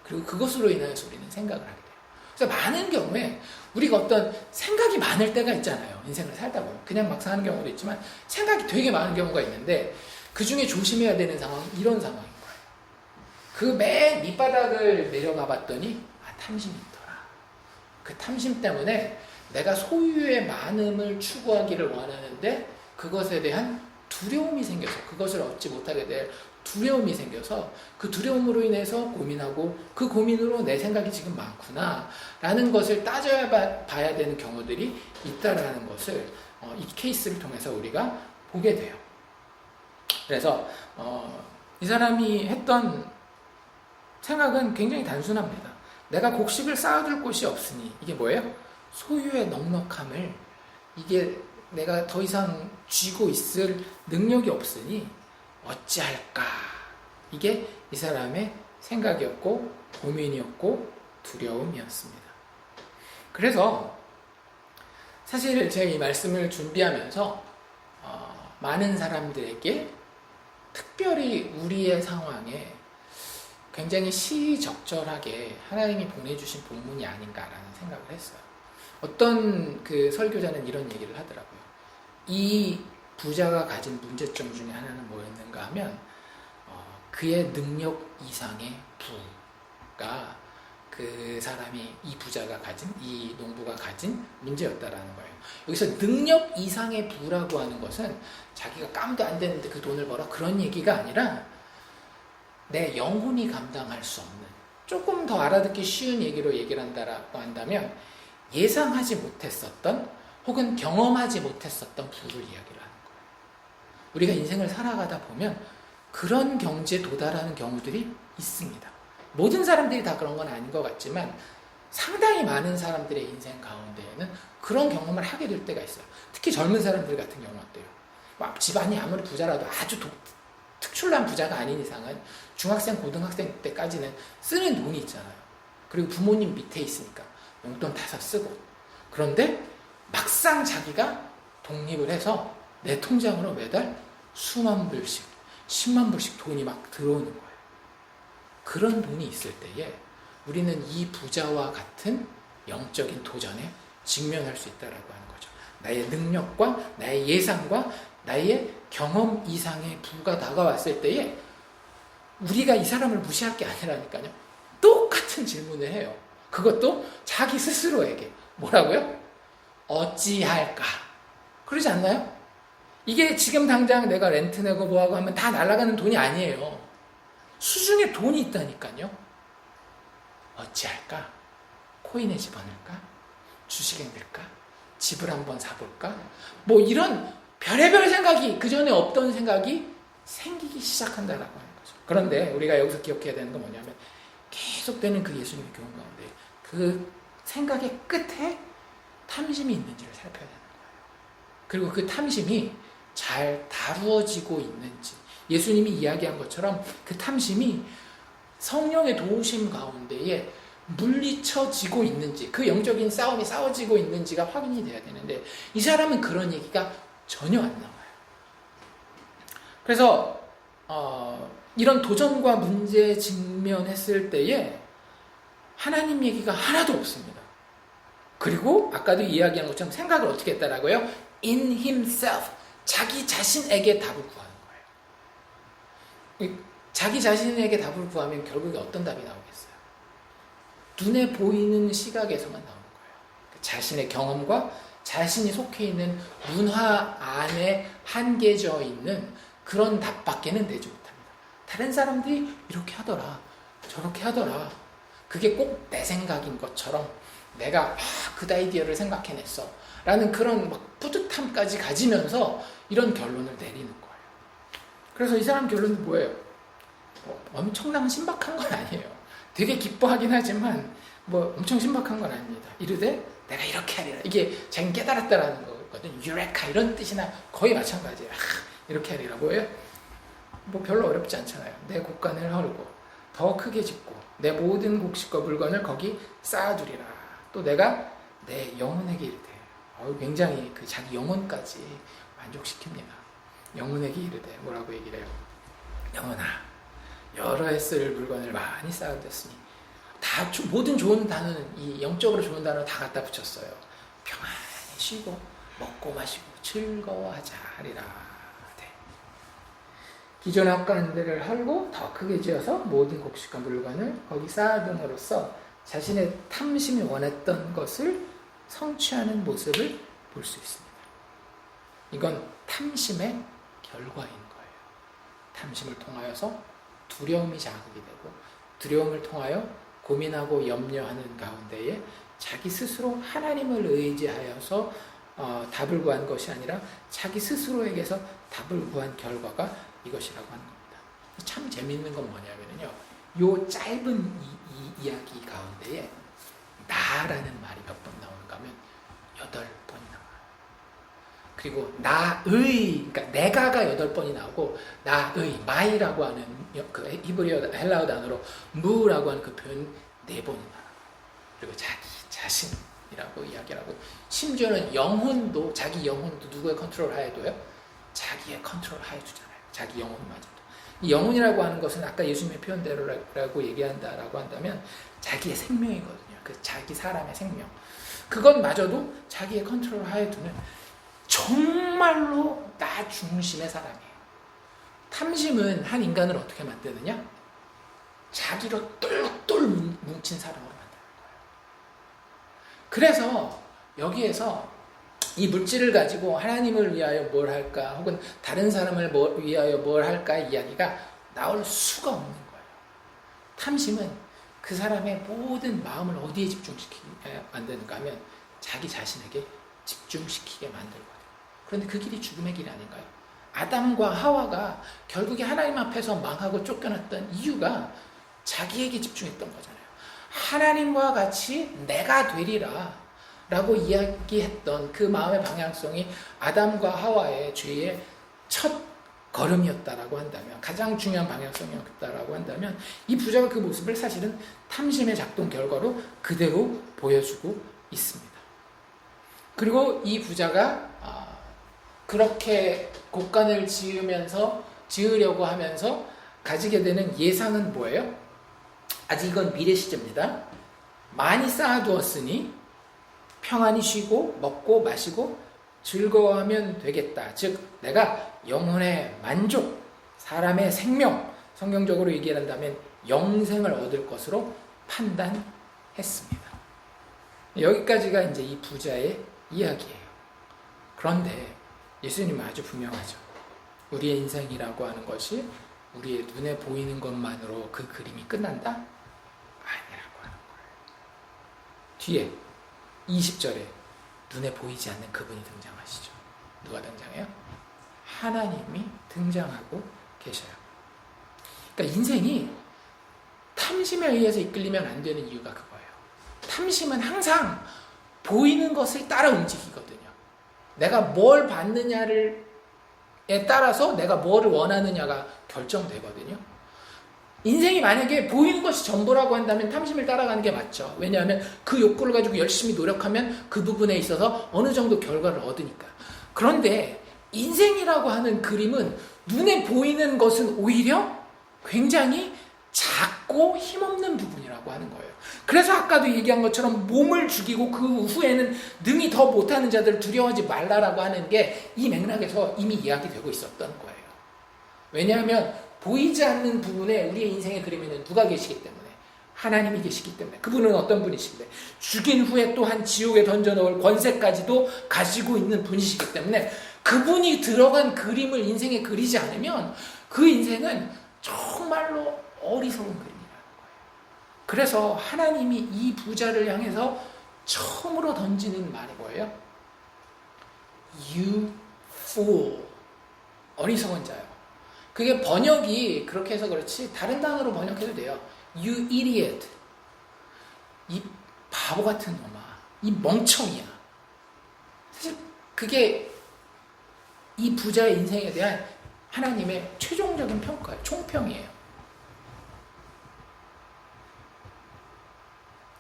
그리고 그것으로 인해서 우리는 생각을 하게 돼요. 그래서 많은 경우에 우리가 어떤 생각이 많을 때가 있잖아요. 인생을 살다 보면. 그냥 막 사는 경우도 있지만 생각이 되게 많은 경우가 있는데 그 중에 조심해야 되는 상황은 이런 상황인 거예요. 그 맨 밑바닥을 내려가 봤더니 탐심이 있더라. 그 탐심 때문에 내가 소유의 많음을 추구하기를 원하는데 그것에 대한 두려움이 생겨서, 그것을 얻지 못하게 될 두려움이 생겨서 그 두려움으로 인해서 고민하고 그 고민으로 내 생각이 지금 많구나 라는 것을 따져야 봐야 되는 경우들이 있다라는 것을 이 케이스를 통해서 우리가 보게 돼요. 그래서 이 사람이 했던 생각은 굉장히 단순합니다. 내가 곡식을 쌓아둘 곳이 없으니, 이게 뭐예요? 소유의 넉넉함을, 이게 내가 더 이상 쥐고 있을 능력이 없으니 어찌할까? 이게 이 사람의 생각이었고 고민이었고 두려움이었습니다. 그래서 사실 제가 이 말씀을 준비하면서 많은 사람들에게, 특별히 우리의 상황에 굉장히 시적절하게 하나님이 보내주신 본문이 아닌가라는 생각을 했어요. 어떤 그 설교자는 이런 얘기를 하더라고요. 이 부자가 가진 문제점 중에 하나는 뭐였는가 하면 그의 능력 이상의 부가 그 사람이 이 부자가 가진 이 농부가 가진 문제였다라는 거예요. 여기서 능력 이상의 부라고 하는 것은 자기가 깜도 안 되는데 그 돈을 벌어 그런 얘기가 아니라 내 영혼이 감당할 수 없는 조금 더 알아듣기 쉬운 얘기로 얘기를 한다라고 한다면 예상하지 못했었던 혹은 경험하지 못했었던 부를 이야기를 하는 거예요. 우리가 인생을 살아가다 보면 그런 경지에 도달하는 경우들이 있습니다. 모든 사람들이 다 그런 건 아닌 것 같지만 상당히 많은 사람들의 인생 가운데에는 그런 경험을 하게 될 때가 있어요. 특히 젊은 사람들 같은 경우 어때요? 집안이 아무리 부자라도 아주 특출난 부자가 아닌 이상은 중학생, 고등학생 때까지는 쓰는 돈이 있잖아요. 그리고 부모님 밑에 있으니까 용돈 다서 쓰고. 그런데 막상 자기가 독립을 해서 내 통장으로 매달 수만 불씩, 10만 불씩 돈이 막 들어오는 거예요. 그런 돈이 있을 때에 우리는 이 부자와 같은 영적인 도전에 직면할 수 있다라고 하는 거죠. 나의 능력과 나의 예상과 나의 경험 이상의 부가 다가왔을 때에 우리가 이 사람을 무시할 게 아니라니까요. 똑같은 질문을 해요. 그것도 자기 스스로에게. 뭐라고요? 어찌할까? 그러지 않나요? 이게 지금 당장 내가 렌트 내고 뭐하고 하면 다 날아가는 돈이 아니에요. 수중에 돈이 있다니까요. 어찌할까? 코인에 집어넣을까? 주식에 넣을까? 집을 한번 사볼까? 뭐 이런 별의별 생각이 그전에 없던 생각이 생기기 시작한다라고 하는 거죠. 그런데 우리가 여기서 기억해야 되는 건 뭐냐면 계속되는 그 예수님의 교훈 가운데 그 생각의 끝에 탐심이 있는지를 살펴야 되는 거예요. 그리고 그 탐심이 잘 다루어지고 있는지 예수님이 이야기한 것처럼 그 탐심이 성령의 도우심 가운데에 물리쳐지고 있는지 그 영적인 싸움이 싸워지고 있는지가 확인이 돼야 되는데 이 사람은 그런 얘기가 전혀 안 나와요. 그래서 이런 도전과 문제에 직면했을 때에 하나님 얘기가 하나도 없습니다. 그리고 아까도 이야기한 것처럼 생각을 어떻게 했다라고요? In himself, 자기 자신에게 답을 구하는 거예요. 자기 자신에게 답을 구하면 결국에 어떤 답이 나오겠어요? 눈에 보이는 시각에서만 나오는 거예요. 자신의 경험과 자신이 속해 있는 문화 안에 한계져 있는 그런 답밖에는 내지 못합니다. 다른 사람들이 이렇게 하더라, 저렇게 하더라. 그게 꼭 내 생각인 것처럼 내가 그 아이디어를 생각해냈어 라는 그런 막 뿌듯함까지 가지면서 이런 결론을 내리는 거예요. 그래서 이 사람 결론은 뭐예요? 엄청난 신박한 건 아니에요. 되게 기뻐하긴 하지만 뭐 엄청 신박한 건 아닙니다. 이르되 내가 이렇게 하리라. 이게 자기는 깨달았다라는 거거든. 유레카 이런 뜻이나 거의 마찬가지예요. 이렇게 하리라. 뭐예요? 뭐 별로 어렵지 않잖아요. 내 곡간을 헐고 더 크게 짓고 내 모든 곡식과 물건을 거기 쌓아두리라. 또 내가 내 영혼에게 이르되 굉장히 그 자기 영혼까지 만족시킵니다. 영혼에게 이르되 뭐라고 얘기를 해요? 영혼아, 여러 해 쓸 물건을 많이 쌓아뒀으니 다 모든 좋은 단어는 이 영적으로 좋은 단어 다 갖다 붙였어요. 평안히 쉬고 먹고 마시고 즐거워하자 하리라. 네. 기존에 헛가는 데를 헐고 더 크게 지어서 모든 곡식과 물건을 거기 쌓아둠으로써 자신의 탐심이 원했던 것을 성취하는 모습을 볼 수 있습니다. 이건 탐심의 결과인 거예요. 탐심을 통하여서 두려움이 자극이 되고 두려움을 통하여 고민하고 염려하는 가운데에 자기 스스로 하나님을 의지하여서 답을 구한 것이 아니라 자기 스스로에게서 답을 구한 결과가 이것이라고 하는 겁니다. 참 재미있는 건 뭐냐면요, 요 짧은 이야기 가운데에 나라는 말이 몇 번 나오는가 하면 8번이 나와요. 그리고 나의, 그러니까 내가가 8번이 나오고 나의, my라고 하는 그 히브리어 헬라어 단어로 무라고 하는 그 표현 4번이 나와요. 그리고 자기 자신이라고 이야기를 하고 심지어는 영혼도, 자기 영혼도 누구의 컨트롤 하에 둬요? 자기의 컨트롤 하에 두잖아요. 자기 영혼마저도. 이 영혼이라고 하는 것은 아까 예수님의 표현대로라고 얘기한다라고 한다면 자기의 생명이거든요. 그 자기 사람의 생명. 그것마저도 자기의 컨트롤 하에 두는 정말로 나 중심의 사람이에요. 탐심은 한 인간을 어떻게 만드느냐? 자기로 똘똘 뭉친 사람으로 만드는 거예요. 그래서 여기에서 이 물질을 가지고 하나님을 위하여 뭘 할까 혹은 다른 사람을 위하여 뭘 할까 이야기가 나올 수가 없는 거예요. 탐심은 그 사람의 모든 마음을 어디에 집중시키게 만드는가 하면 자기 자신에게 집중시키게 만들거든요. 그런데 그 길이 죽음의 길이 아닌가요? 아담과 하와가 결국에 하나님 앞에서 망하고 쫓겨났던 이유가 자기에게 집중했던 거잖아요. 하나님과 같이 내가 되리라 라고 이야기했던 그 마음의 방향성이 아담과 하와의 죄의 첫 걸음이었다라고 한다면, 가장 중요한 방향성이었다라고 한다면, 이 부자가 그 모습을 사실은 탐심의 작동 결과로 그대로 보여주고 있습니다. 그리고 이 부자가 그렇게 곡간을 지으려고 하면서 가지게 되는 예상은 뭐예요? 아직 이건 미래 시제입니다. 많이 쌓아두었으니 평안히 쉬고 먹고 마시고 즐거워하면 되겠다. 즉 내가 영혼의 만족, 사람의 생명, 성경적으로 얘기한다면 영생을 얻을 것으로 판단했습니다. 여기까지가 이제 이 부자의 이야기예요. 그런데 예수님은 아주 분명하죠. 우리의 인생이라고 하는 것이 우리의 눈에 보이는 것만으로 그 그림이 끝난다? 아니라고 하는 거예요. 뒤에 20절에 눈에 보이지 않는 그분이 등장하시죠. 누가 등장해요? 하나님이 등장하고 계셔요. 그러니까 인생이 탐심에 의해서 이끌리면 안 되는 이유가 그거예요. 탐심은 항상 보이는 것을 따라 움직이거든요. 내가 뭘 받느냐에 따라서 내가 뭐를 원하느냐가 결정되거든요. 인생이 만약에 보이는 것이 전부라고 한다면 탐심을 따라가는 게 맞죠. 왜냐하면 그 욕구를 가지고 열심히 노력하면 그 부분에 있어서 어느 정도 결과를 얻으니까. 그런데 인생이라고 하는 그림은 눈에 보이는 것은 오히려 굉장히 작고 힘없는 부분이라고 하는 거예요. 그래서 아까도 얘기한 것처럼 몸을 죽이고 그 후에는 능히 더 못하는 자들을 두려워하지 말라라고 하는 게 이 맥락에서 이미 이야기되고 있었던 거예요. 왜냐하면 보이지 않는 부분에 우리의 인생의 그림에는 누가 계시기 때문에? 하나님이 계시기 때문에. 그분은 어떤 분이시길래? 죽인 후에 또한 지옥에 던져넣을 권세까지도 가지고 있는 분이시기 때문에 그분이 들어간 그림을 인생에 그리지 않으면 그 인생은 정말로 어리석은 그림이라는 거예요. 그래서 하나님이 이 부자를 향해서 처음으로 던지는 말이 뭐예요? You fool. 어리석은 자요. 그게 번역이 그렇게 해서 그렇지 다른 단어로 번역해도 돼요. You idiot. 이 바보 같은 놈아. 이 멍청이야. 사실 그게 이 부자의 인생에 대한 하나님의 최종적인 평가예요. 총평이에요.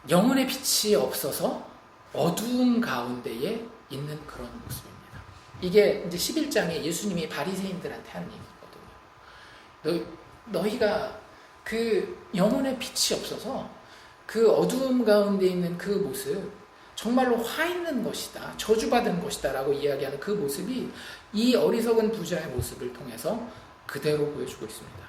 영혼의 빛이 없어서 어두운 가운데에 있는 그런 모습입니다. 이게 이제 11장에 예수님이 바리새인들한테 하는 얘기거든요. 너희가 그 영혼의 빛이 없어서 그 어두움 가운데 있는 그 모습, 정말로 화 있는 것이다, 저주받은 것이다 라고 이야기하는 그 모습이 이 어리석은 부자의 모습을 통해서 그대로 보여주고 있습니다.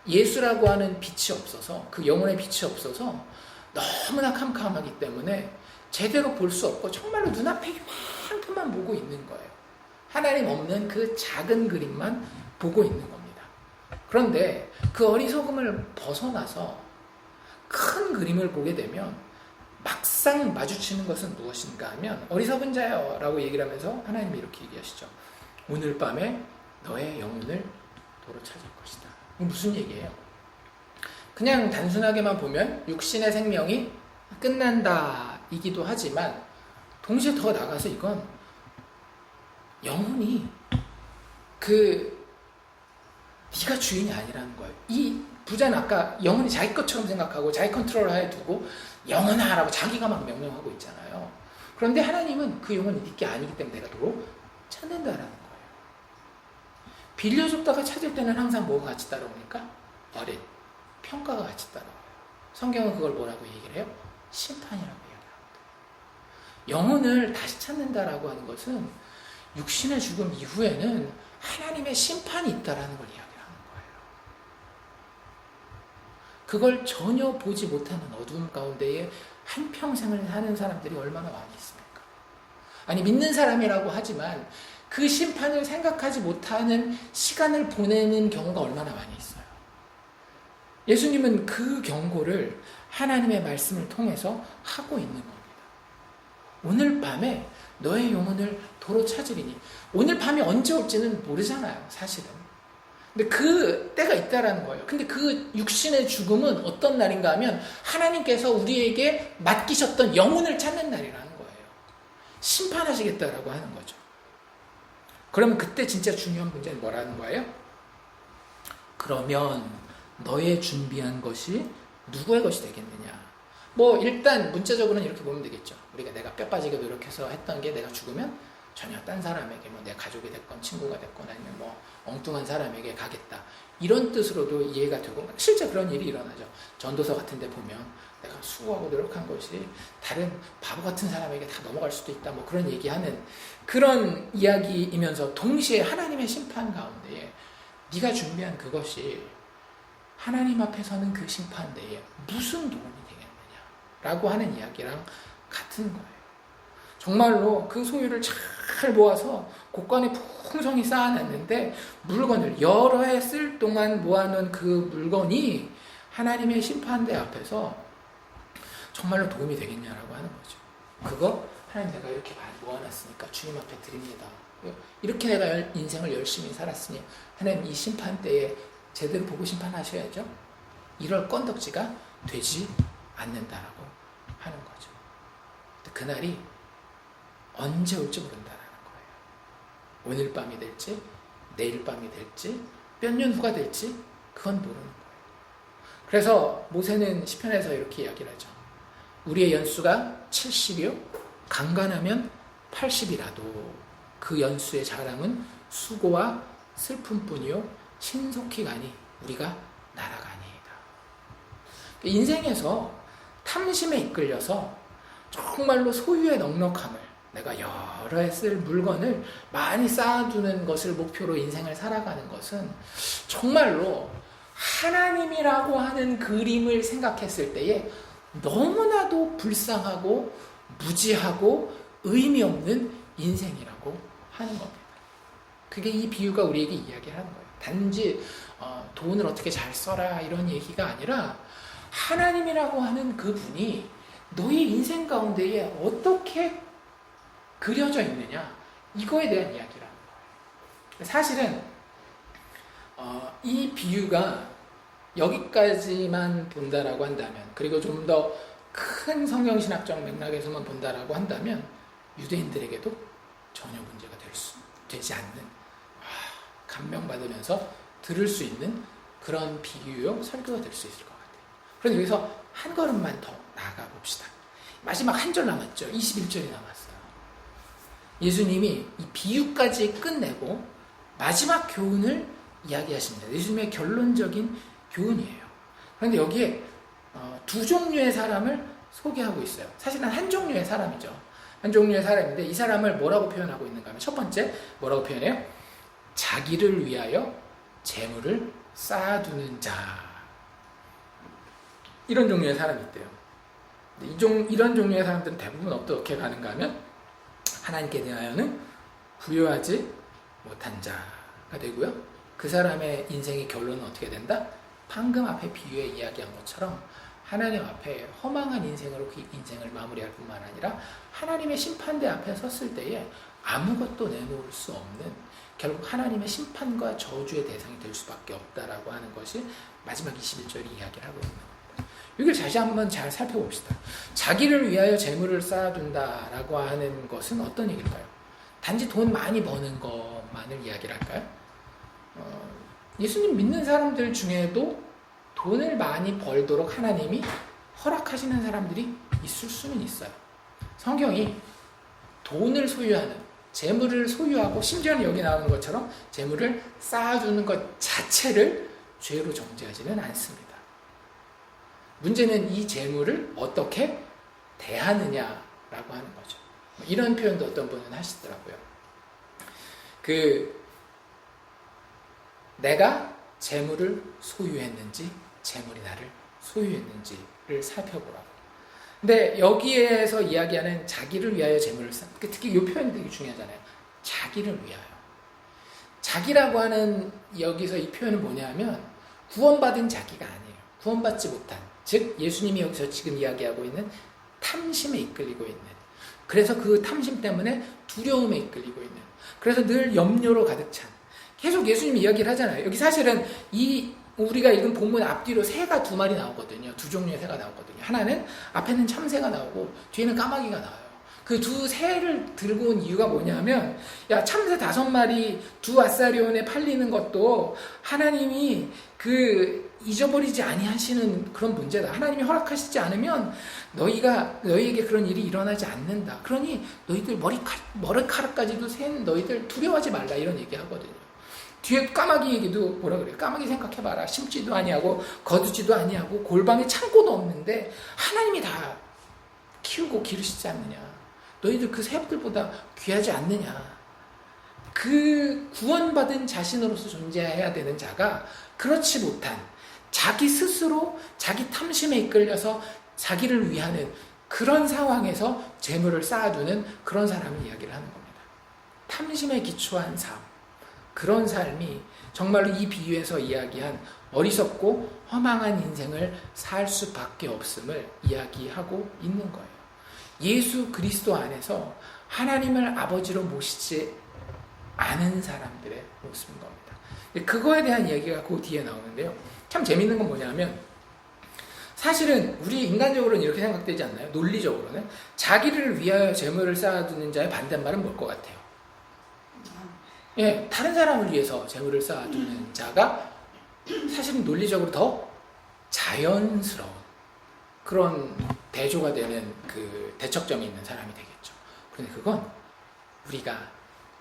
예수라고 하는 빛이 없어서, 그 영혼의 빛이 없어서 너무나 캄캄하기 때문에 제대로 볼 수 없고 정말로 눈앞에 이만큼만 보고 있는 거예요. 하나님 없는 그 작은 그림만 보고 있는 겁니다. 그런데 그 어리석음을 벗어나서 큰 그림을 보게 되면 막상 마주치는 것은 무엇인가 하면 어리석은 자여 라고 얘기를 하면서 하나님이 이렇게 얘기하시죠. 오늘 밤에 너의 영혼을 도로 찾을 것이다. 무슨 얘기예요? 그냥 단순하게만 보면 육신의 생명이 끝난다 이기도 하지만 동시에 더 나가서 이건 영혼이 네가 주인이 아니라는 거예요. 이 부자는 아까 영혼이 자기 것처럼 생각하고 자기 컨트롤 하에 두고 영혼아 라고 자기가 막 명령하고 있잖아요. 그런데 하나님은 그 영혼이 네 게 아니기 때문에 내가 도로 찾는다라는 거예요. 빌려줬다가 찾을 때는 항상 뭐가 같이 따라오니까? 어린, 평가가 같이 따라와요. 성경은 그걸 뭐라고 얘기를 해요? 심판이라고 얘기합니다. 영혼을 다시 찾는다라고 하는 것은 육신의 죽음 이후에는 하나님의 심판이 있다라는 걸 이야기하는 거예요. 그걸 전혀 보지 못하는 어두움 가운데에 한평생을 사는 사람들이 얼마나 많이 있습니까? 아니, 믿는 사람이라고 하지만 그 심판을 생각하지 못하는 시간을 보내는 경우가 얼마나 많이 있어요. 예수님은 그 경고를 하나님의 말씀을 통해서 하고 있는 겁니다. 오늘 밤에 너의 영혼을 도로 찾으리니. 오늘 밤이 언제 올지는 모르잖아요, 사실은. 근데 그 때가 있다라는 거예요. 근데 그 육신의 죽음은 어떤 날인가 하면 하나님께서 우리에게 맡기셨던 영혼을 찾는 날이라는 거예요. 심판하시겠다라고 하는 거죠. 그러면 그때 진짜 중요한 문제는 뭐라는 거예요? 그러면 너의 준비한 것이 누구의 것이 되겠느냐? 뭐 일단 문자적으로는 이렇게 보면 되겠죠. 우리가 내가 뼈 빠지게 노력해서 했던 게 내가 죽으면 전혀 딴 사람에게, 뭐 내 가족이 됐건 친구가 됐건 아니면 뭐 엉뚱한 사람에게 가겠다, 이런 뜻으로도 이해가 되고, 실제 그런 일이 일어나죠. 전도서 같은 데 보면 내가 수고하고 노력한 것이 다른 바보 같은 사람에게 다 넘어갈 수도 있다, 뭐 그런 얘기하는 그런 이야기이면서 동시에 하나님의 심판 가운데에 네가 준비한 그것이 하나님 앞에서는 그 심판대에 무슨 도움이 되겠느냐라고 하는 이야기랑 같은 거예요. 정말로 그 소유를 잘 모아서 곳간에 풍성히 쌓아놨는데 물건을 여러 해 쓸 동안 모아놓은 그 물건이 하나님의 심판대 앞에서 정말로 도움이 되겠냐라고 하는 거죠. 그거 하나님, 내가 이렇게 많이 모아놨으니까 주님 앞에 드립니다. 이렇게 내가 인생을 열심히 살았으니 하나님 이 심판대에 제대로 보고 심판하셔야죠. 이럴 건덕지가 되지 않는다라고 하는 거죠. 그날이 언제 올지 모른다라는 거예요. 오늘 밤이 될지 내일 밤이 될지 몇 년 후가 될지 그건 모르는 거예요. 그래서 모세는 시편에서 이렇게 이야기를 하죠. 우리의 연수가 70이요 강간하면 80이라도 그 연수의 자랑은 수고와 슬픔뿐이요 신속히 가니 우리가 날아가니이다. 인생에서 탐심에 이끌려서 정말로 소유의 넉넉함을, 내가 여러 해 쓸 물건을 많이 쌓아두는 것을 목표로 인생을 살아가는 것은 정말로 하나님이라고 하는 그림을 생각했을 때에 너무나도 불쌍하고 무지하고 의미 없는 인생이라고 하는 겁니다. 그게 이 비유가 우리에게 이야기하는 거예요. 단지 돈을 어떻게 잘 써라 이런 얘기가 아니라 하나님이라고 하는 그분이 너의 인생 가운데에 어떻게 그려져 있느냐, 이거에 대한 이야기라는 거예요. 사실은 이 비유가 여기까지만 본다라고 한다면, 그리고 좀 더 큰 성경신학적 맥락에서만 본다라고 한다면 유대인들에게도 전혀 문제가 되지 않는, 감명받으면서 들을 수 있는 그런 비유요 설교가 될 수 있을 것 같아요. 그런데 여기서 한 걸음만 더 나아가 봅시다. 마지막 한 절 남았죠. 21절이 남았어요. 예수님이 이 비유까지 끝내고 마지막 교훈을 이야기하십니다. 예수님의 결론적인 교훈이에요. 그런데 여기에 두 종류의 사람을 소개하고 있어요. 사실은 한 종류의 사람이죠. 한 종류의 사람인데 이 사람을 뭐라고 표현하고 있는가 하면, 첫 번째 뭐라고 표현해요? 자기를 위하여 재물을 쌓아두는 자. 이런 종류의 사람이 있대요. 이런 종류의 사람들은 대부분 어떻게 가는가 하면 하나님께 대하여는 부요하지 못한 자가 되고요. 그 사람의 인생의 결론은 어떻게 된다? 방금 앞에 비유에 이야기한 것처럼 하나님 앞에 허망한 인생으로 그 인생을 마무리할 뿐만 아니라 하나님의 심판대 앞에 섰을 때에 아무것도 내놓을 수 없는, 결국 하나님의 심판과 저주의 대상이 될 수밖에 없다라고 하는 것이 마지막 21절이 이야기를 하고 있는 겁니다. 이걸 다시 한번 잘 살펴봅시다. 자기를 위하여 재물을 쌓아둔다라고 하는 것은 어떤 얘기일까요? 단지 돈 많이 버는 것만을 이야기를 할까요? 예수님 믿는 사람들 중에도 돈을 많이 벌도록 하나님이 허락하시는 사람들이 있을 수는 있어요. 성경이 돈을 소유하는, 재물을 소유하고 심지어는 여기 나오는 것처럼 재물을 쌓아두는 것 자체를 죄로 정죄하지는 않습니다. 문제는 이 재물을 어떻게 대하느냐라고 하는 거죠. 이런 표현도 어떤 분은 하시더라고요. 내가 재물을 소유했는지 재물이 나를 소유했는지를 살펴보라고. 근데 여기에서 이야기하는 자기를 위하여 재물을 특히 이 표현이 되게 중요하잖아요. 자기를 위하여. 자기라고 하는 여기서 이 표현은 뭐냐면 구원받은 자기가 아니에요. 구원받지 못한, 즉 예수님이 여기서 지금 이야기하고 있는 탐심에 이끌리고 있는, 그래서 그 탐심 때문에 두려움에 이끌리고 있는, 그래서 늘 염려로 가득 찬, 계속 예수님이 이야기를 하잖아요. 여기 사실은 우리가 읽은 본문 앞뒤로 새가 2마리 나오거든요. 2종류의 새가 나오거든요. 하나는 앞에는 참새가 나오고 뒤에는 까마귀가 나와요. 그 두 새를 들고 온 이유가 뭐냐면, 야, 참새 5마리 두 아사리온에 팔리는 것도 하나님이 잊어버리지 아니하시는 그런 문제다. 하나님이 허락하시지 않으면 너희에게 그런 일이 일어나지 않는다. 그러니 너희들 머리카락까지도 센 너희들 두려워하지 말라, 이런 얘기 하거든요. 뒤에 까마귀 얘기도 뭐라 그래요? 까마귀 생각해봐라. 심지도 아니하고 거두지도 아니하고 골방에 창고도 없는데 하나님이 다 키우고 기르시지 않느냐. 너희들 그 새들보다 귀하지 않느냐. 그 구원받은 자신으로서 존재해야 되는 자가 그렇지 못한, 자기 스스로 자기 탐심에 이끌려서 자기를 위하는 그런 상황에서 재물을 쌓아두는 그런 사람을 이야기를 하는 겁니다. 탐심에 기초한 삶, 그런 삶이 정말로 이 비유에서 이야기한 어리석고 허망한 인생을 살 수밖에 없음을 이야기하고 있는 거예요. 예수 그리스도 안에서 하나님을 아버지로 모시지 않은 사람들의 모습인 겁니다. 그거에 대한 이야기가 그 뒤에 나오는데요. 참 재밌는 건 뭐냐면, 사실은 우리 인간적으로는 이렇게 생각되지 않나요? 논리적으로는 자기를 위하여 재물을 쌓아두는 자의 반대말은 뭘 것 같아요? 예, 다른 사람을 위해서 재물을 쌓아두는 자가 사실은 논리적으로 더 자연스러운 그런 대조가 되는 그 대척점이 있는 사람이 되겠죠. 그런데 그건 우리가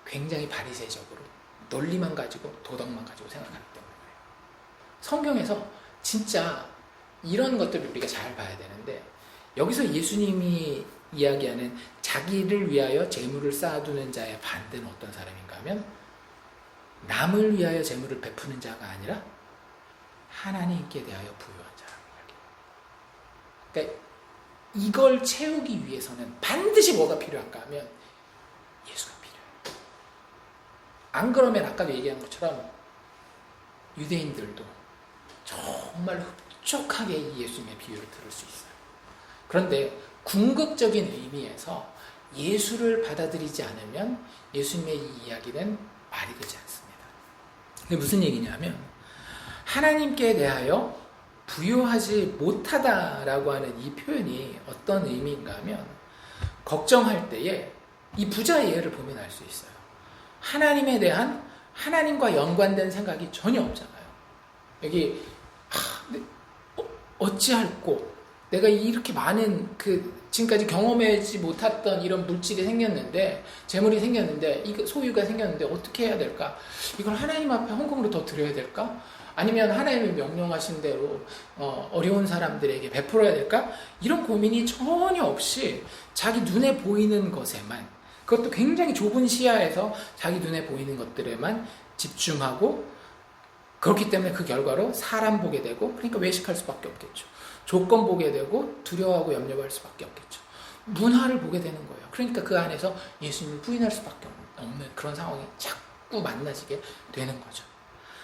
굉장히 바리새적으로 논리만 가지고 도덕만 가지고 생각하기 때문에, 성경에서 진짜 이런 것들을 우리가 잘 봐야 되는데, 여기서 예수님이 이야기하는 자기를 위하여 재물을 쌓아두는 자의 반대는 어떤 사람인가 하면, 남을 위하여 재물을 베푸는 자가 아니라 하나님께 대하여 부유한 자라고 이야기해요. 그러니까 이걸 채우기 위해서는 반드시 뭐가 필요한가 하면 예수가 필요해요. 안 그러면 아까도 얘기한 것처럼 유대인들도 정말 흡족하게 이 예수님의 비유를 들을 수 있어요. 그런데 궁극적인 의미에서 예수를 받아들이지 않으면 예수님의 이 이야기는 말이 되지 않습니다. 이게 무슨 얘기냐면, 하나님께 대하여 부유하지 못하다라고 하는 이 표현이 어떤 의미인가 하면, 걱정할 때에 이 부자의 예를 보면 알 수 있어요. 하나님에 대한, 하나님과 연관된 생각이 전혀 없잖아요. 여기 어찌할꼬, 내가 이렇게 많은 지금까지 경험하지 못했던 이런 물질이 생겼는데, 재물이 생겼는데, 소유가 생겼는데 어떻게 해야 될까? 이걸 하나님 앞에 헌금으로 더 드려야 될까? 아니면 하나님이 명령하신 대로 어려운 사람들에게 베풀어야 될까? 이런 고민이 전혀 없이 자기 눈에 보이는 것에만, 그것도 굉장히 좁은 시야에서 자기 눈에 보이는 것들에만 집중하고, 그렇기 때문에 그 결과로 사람 보게 되고, 그러니까 외식할 수밖에 없겠죠. 조건 보게 되고 두려워하고 염려할 수밖에 없겠죠. 문화를 보게 되는 거예요. 그러니까 그 안에서 예수님을 부인할 수밖에 없는 그런 상황이 자꾸 만나지게 되는 거죠.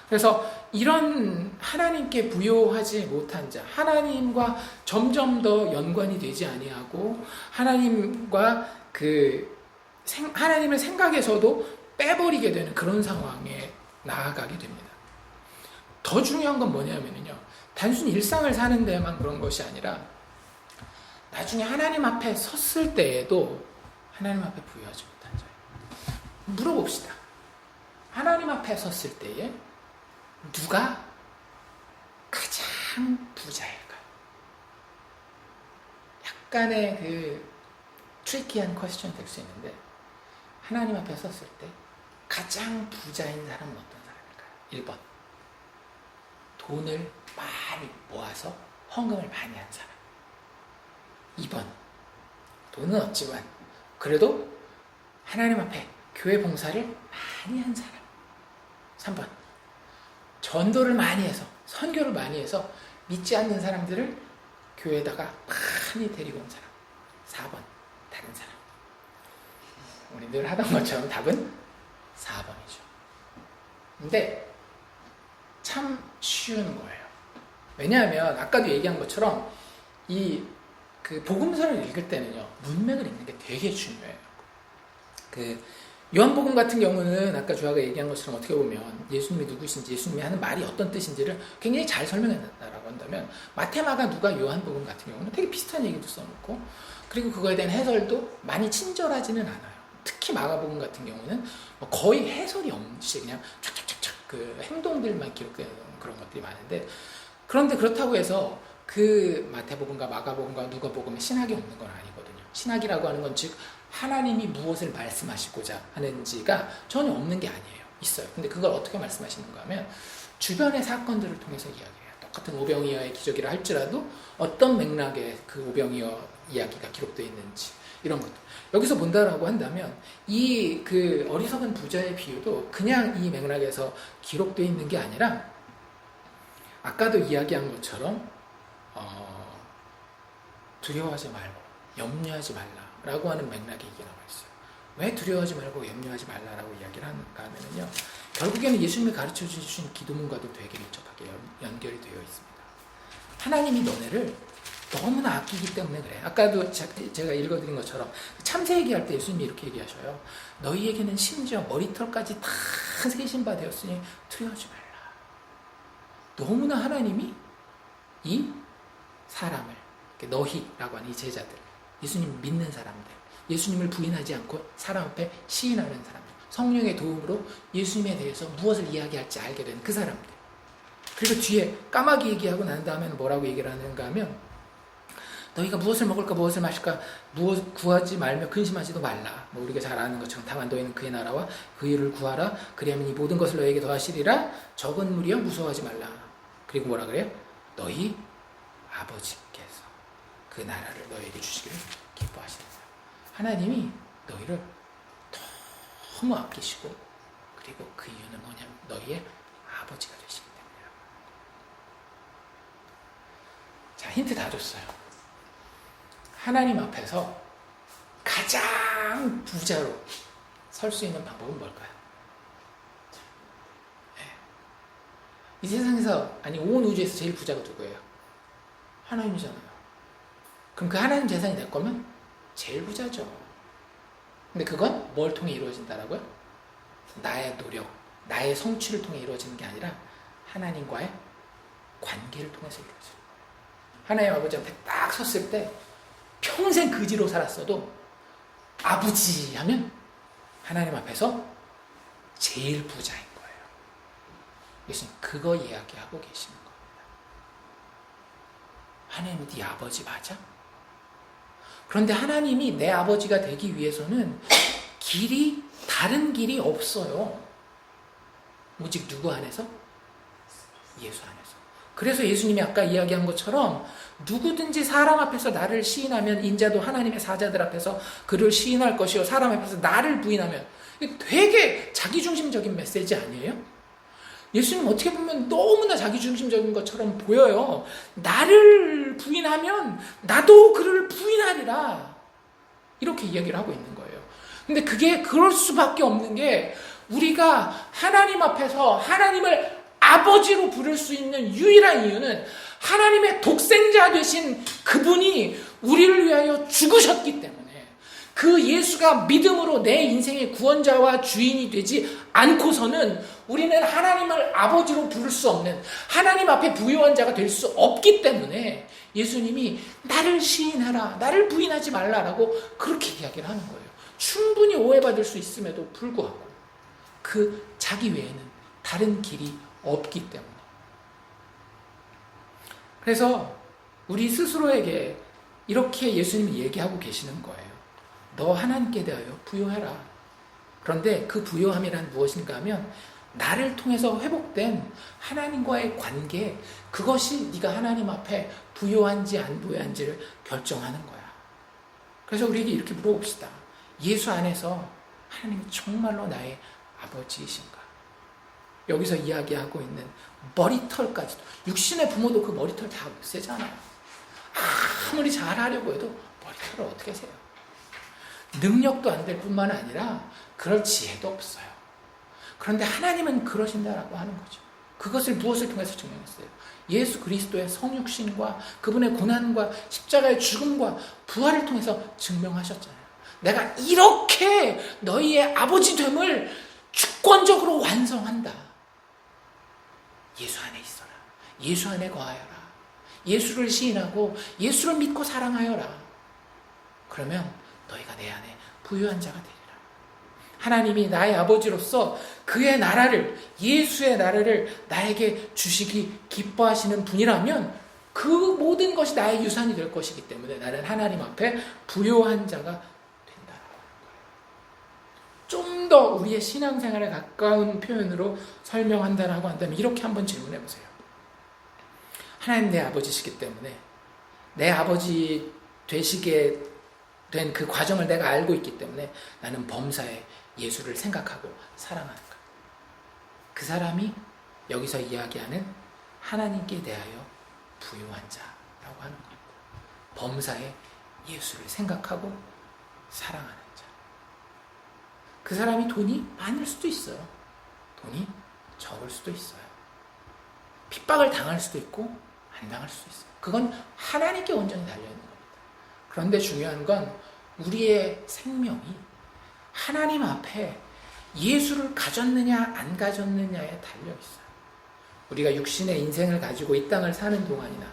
그래서 이런 하나님께 부요하지 못한 자, 하나님과 점점 더 연관이 되지 아니하고 하나님과 하나님을 생각에서도 빼버리게 되는 그런 상황에 나아가게 됩니다. 더 중요한 건 뭐냐면요, 단순히 일상을 사는 데만 그런 것이 아니라 나중에 하나님 앞에 섰을 때에도 하나님 앞에 부유하지 못한 자예요. 물어봅시다. 하나님 앞에 섰을 때에 누가 가장 부자일까요? 약간의 트리키한 퀘스천 될 수 있는데, 하나님 앞에 섰을 때 가장 부자인 사람은 어떤 사람일까요? 1번, 돈을 많이 모아서 헌금을 많이 한 사람. 2번, 돈은 없지만 그래도 하나님 앞에 교회 봉사를 많이 한 사람. 3번, 전도를 많이 해서, 선교를 많이 해서 믿지 않는 사람들을 교회에다가 많이 데리고 온 사람. 4번, 다른 사람. 우리 늘 하던 것처럼 답은 4번이죠. 근데 참 쉬운 거예요. 왜냐하면 아까도 얘기한 것처럼 그 복음서를 읽을 때는요, 문맥을 읽는 게 되게 중요해요. 그 요한복음 같은 경우는 아까 주아가 얘기한 것처럼 어떻게 보면 예수님이 누구신지, 예수님이 하는 말이 어떤 뜻인지를 굉장히 잘 설명했다라고 한다면, 마태, 마가, 누가, 요한복음 같은 경우는 되게 비슷한 얘기도 써놓고, 그리고 그거에 대한 해설도 많이 친절하지는 않아요. 특히 마가복음 같은 경우는 거의 해설이 없이 그냥 촥촥촥촥 그 행동들만 기록되는 그런 것들이 많은데, 그런데 그렇다고 해서 그 마태복음과 마가복음과 누가복음에 신학이 없는 건 아니거든요. 신학이라고 하는 건 즉 하나님이 무엇을 말씀하시고자 하는지가 전혀 없는 게 아니에요. 있어요. 근데 그걸 어떻게 말씀하시는가 하면 주변의 사건들을 통해서 이야기해요. 똑같은 오병이어의 기적이라 할지라도 어떤 맥락에 그 오병이어 이야기가 기록되어 있는지, 이런 것들. 여기서 본다라고 한다면 이 그 어리석은 부자의 비유도 그냥 이 맥락에서 기록되어 있는 게 아니라, 아까도 이야기한 것처럼 두려워하지 말고 염려하지 말라라고 하는 맥락에 이게 나와 있어요. 왜 두려워하지 말고 염려하지 말라라고 이야기를 하는가 하면요, 결국에는 예수님이 가르쳐 주신 기도문과도 되게 밀접하게 연결이 되어 있습니다. 하나님이 너네를 너무나 아끼기 때문에 그래. 아까도 제가 읽어드린 것처럼 참새 얘기할 때 예수님이 이렇게 얘기하셔요. 너희에게는 심지어 머리털까지 다 세신 바 되었으니 두려워하지 말라. 너무나 하나님이 이 사람을, 너희라고 하는 이 제자들, 예수님 믿는 사람들, 예수님을 부인하지 않고 사람 앞에 시인하는 사람들, 성령의 도움으로 예수님에 대해서 무엇을 이야기할지 알게 된 그 사람들. 그리고 뒤에 까마귀 얘기하고 난 다음에는 뭐라고 얘기를 하는가 하면, 너희가 무엇을 먹을까 무엇을 마실까 무엇 구하지 말며 근심하지도 말라. 뭐 우리가 잘 아는 것처럼 다만 너희는 그의 나라와 그 일을 구하라. 그리하면 이 모든 것을 너희에게 더하시리라. 적은 무리여 무서워하지 말라. 그리고 뭐라 그래요? 너희 아버지께서 그 나라를 너희에게 주시기를 기뻐하시는 거예요. 하나님이 너희를 너무 아끼시고, 그리고 그 이유는 뭐냐면 너희의 아버지가 되시기 때문이라고. 자, 힌트 다 줬어요. 하나님 앞에서 가장 부자로 설 수 있는 방법은 뭘까요? 이 세상에서, 아니 온 우주에서 제일 부자가 누구예요? 하나님이잖아요. 그럼 그 하나님 재산이 될 거면 제일 부자죠. 근데 그건 뭘 통해 이루어진다라고요? 나의 노력, 나의 성취를 통해 이루어지는 게 아니라 하나님과의 관계를 통해서 이루어져요. 하나님 아버지 앞에 딱 섰을 때 평생 그지로 살았어도 아버지 하면 하나님 앞에서 제일 부자인 거예요. 예수님 그거 이야기하고 계시는 겁니다. 하나님 네 아버지 맞아? 그런데 하나님이 내 아버지가 되기 위해서는 다른 길이 없어요. 오직 누구 안에서? 예수 안에서. 그래서 예수님이 아까 이야기한 것처럼 누구든지 사람 앞에서 나를 시인하면 인자도 하나님의 사자들 앞에서 그를 시인할 것이요 사람 앞에서 나를 부인하면, 되게 자기중심적인 메시지 아니에요? 예수님 어떻게 보면 너무나 자기중심적인 것처럼 보여요. 나를 부인하면 나도 그를 부인하리라, 이렇게 이야기를 하고 있는 거예요. 근데 그게 그럴 수밖에 없는 게, 우리가 하나님 앞에서 하나님을 아버지로 부를 수 있는 유일한 이유는 하나님의 독생자 되신 그분이 우리를 위하여 죽으셨기 때문에, 그 예수가 믿음으로 내 인생의 구원자와 주인이 되지 않고서는 우리는 하나님을 아버지로 부를 수 없는, 하나님 앞에 부요한 자가 될 수 없기 때문에 예수님이 나를 시인하라, 나를 부인하지 말라라고 그렇게 이야기를 하는 거예요. 충분히 오해받을 수 있음에도 불구하고 그 자기 외에는 다른 길이 없기 때문에. 그래서 우리 스스로에게 이렇게 예수님이 얘기하고 계시는 거예요. 너 하나님께 대하여 부요해라. 그런데 그 부요함이란 무엇인가 하면 나를 통해서 회복된 하나님과의 관계, 그것이 네가 하나님 앞에 부요한지 안 부요한지를 결정하는 거야. 그래서 우리에게 이렇게 물어봅시다. 예수 안에서 하나님이 정말로 나의 아버지이신가? 여기서 이야기하고 있는 머리털까지도, 육신의 부모도 그 머리털 다 없애잖아요. 아무리 잘하려고 해도 머리털을 어떻게 세요? 능력도 안 될 뿐만 아니라 그럴 지혜도 없어요. 그런데 하나님은 그러신다라고 하는 거죠. 그것을 무엇을 통해서 증명했어요? 예수 그리스도의 성육신과 그분의 고난과 십자가의 죽음과 부활을 통해서 증명하셨잖아요. 내가 이렇게 너희의 아버지 됨을 주권적으로 완성한다. 예수 안에 있어라. 예수 안에 거하여라. 예수를 시인하고 예수를 믿고 사랑하여라. 그러면 너희가 내 안에 부유한 자가 되리라. 하나님이 나의 아버지로서 그의 나라를, 예수의 나라를 나에게 주시기 기뻐하시는 분이라면 그 모든 것이 나의 유산이 될 것이기 때문에 나는 하나님 앞에 부요한 자가 된다라고 하는 거예요. 좀 더 우리의 신앙생활에 가까운 표현으로 설명한다라고 한다면 이렇게 한번 질문해 보세요. 하나님 내 아버지시기 때문에 내 아버지 되시게 된 그 과정을 내가 알고 있기 때문에 나는 범사에 예수를 생각하고 사랑하는가? 그 사람이 여기서 이야기하는 하나님께 대하여 부유한 자라고 하는 겁니다. 범사에 예수를 생각하고 사랑하는 자. 그 사람이 돈이 많을 수도 있어요. 돈이 적을 수도 있어요. 핍박을 당할 수도 있고 안 당할 수도 있어요. 그건 하나님께 온전히 달려있는 겁니다. 그런데 중요한 건 우리의 생명이 하나님 앞에 예수를 가졌느냐 안 가졌느냐에 달려있어요. 우리가 육신의 인생을 가지고 이 땅을 사는 동안이나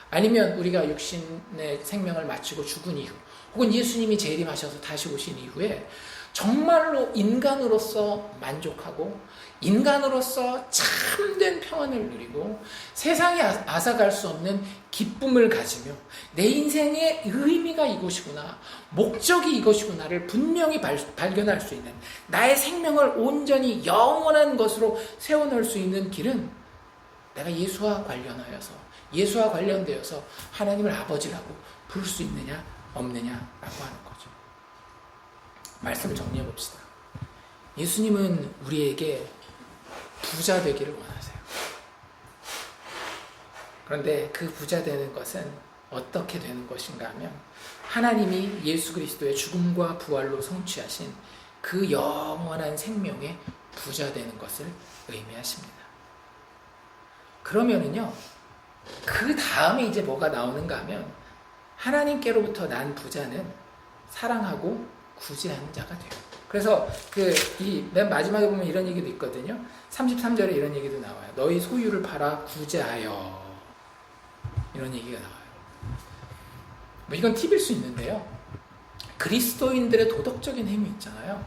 아니면 우리가 육신의 생명을 마치고 죽은 이후 혹은 예수님이 재림하셔서 다시 오신 이후에 정말로 인간으로서 만족하고 인간으로서 참된 평안을 누리고 세상에 앗아갈 수 없는 기쁨을 가지며 내 인생의 의미가 이것이구나, 목적이 이것이구나를 분명히 발견할 수 있는, 나의 생명을 온전히 영원한 것으로 세워놓을 수 있는 길은 내가 예수와 관련하여서, 예수와 관련되어서 하나님을 아버지라고 부를 수 있느냐 없느냐라고 하는 거죠. 말씀을 정리해 봅시다. 예수님은 우리에게 부자 되기를 원하세요. 그런데 그 부자 되는 것은 어떻게 되는 것인가 하면 하나님이 예수 그리스도의 죽음과 부활로 성취하신 그 영원한 생명의 부자 되는 것을 의미하십니다. 그러면은요, 그 다음에 이제 뭐가 나오는가 하면 하나님께로부터 난 부자는 사랑하고 구제하는 자가 돼요. 그래서 맨 마지막에 보면 이런 얘기도 있거든요. 33절에 이런 얘기도 나와요. 너희 소유를 팔아 구제하여. 이런 얘기가 나와요. 뭐 이건 팁일 수 있는데요. 그리스도인들의 도덕적인 행위 있잖아요.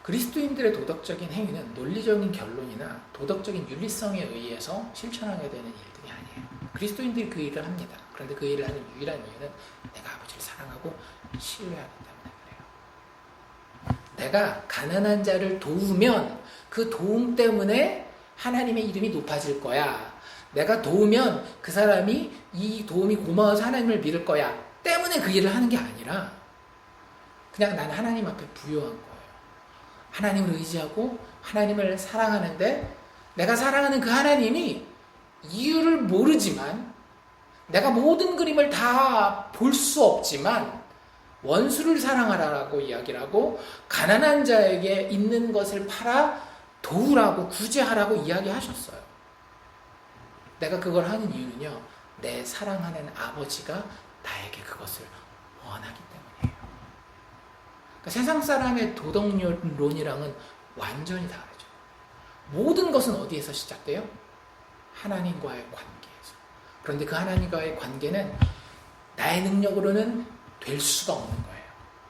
그리스도인들의 도덕적인 행위는 논리적인 결론이나 도덕적인 윤리성에 의해서 실천하게 되는 일들이 아니에요. 그리스도인들이 그 일을 합니다. 그런데 그 일을 하는 유일한 이유는 내가 아버지를 사랑하고 신뢰하기 때문에 그래요. 내가 가난한 자를 도우면 그 도움 때문에 하나님의 이름이 높아질 거야. 내가 도우면 그 사람이 이 도움이 고마워서 하나님을 믿을 거야. 때문에 그 일을 하는 게 아니라 그냥 난 하나님 앞에 부요한 거예요. 하나님을 의지하고 하나님을 사랑하는데 내가 사랑하는 그 하나님이 이유를 모르지만 내가 모든 그림을 다 볼 수 없지만 원수를 사랑하라라고 이야기를 하고 가난한 자에게 있는 것을 팔아 도우라고 구제하라고 이야기하셨어요. 내가 그걸 하는 이유는요, 내 사랑하는 아버지가 나에게 그것을 원하기 때문이에요. 그러니까 세상 사람의 도덕론이랑은 완전히 다르죠. 모든 것은 어디에서 시작돼요? 하나님과의 관계에서. 그런데 그 하나님과의 관계는 나의 능력으로는 될 수가 없는 거예요.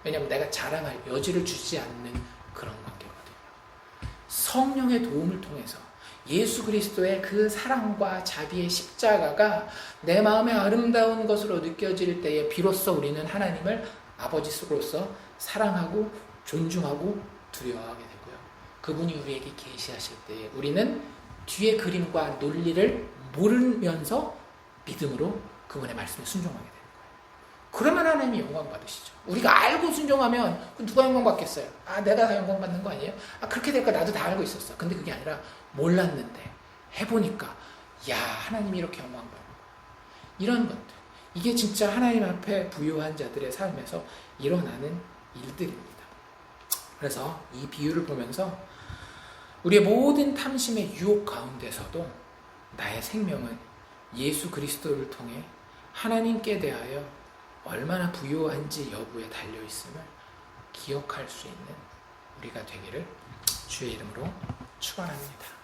왜냐하면 내가 자랑할 여지를 주지 않는 그런 관계거든요. 성령의 도움을 통해서 예수 그리스도의 그 사랑과 자비의 십자가가 내 마음에 아름다운 것으로 느껴질 때에 비로소 우리는 하나님을 아버지로서 사랑하고 존중하고 두려워하게 되고요. 그분이 우리에게 계시하실 때 우리는 뒤의 그림과 논리를 모르면서 믿음으로 그분의 말씀에 순종하게 됩니다. 그러면 하나님이 영광 받으시죠. 우리가 알고 순종하면 누가 영광 받겠어요? 내가 다 영광 받는 거 아니에요? 그렇게 될까 나도 다 알고 있었어. 근데 그게 아니라 몰랐는데 해보니까 하나님이 이렇게 영광 받는 거야. 이런 것들. 이게 진짜 하나님 앞에 부요한 자들의 삶에서 일어나는 일들입니다. 그래서 이 비유를 보면서 우리의 모든 탐심의 유혹 가운데서도 나의 생명은 예수 그리스도를 통해 하나님께 대하여 얼마나 부요한지 여부에 달려있음을 기억할 수 있는 우리가 되기를 주의 이름으로 축원합니다.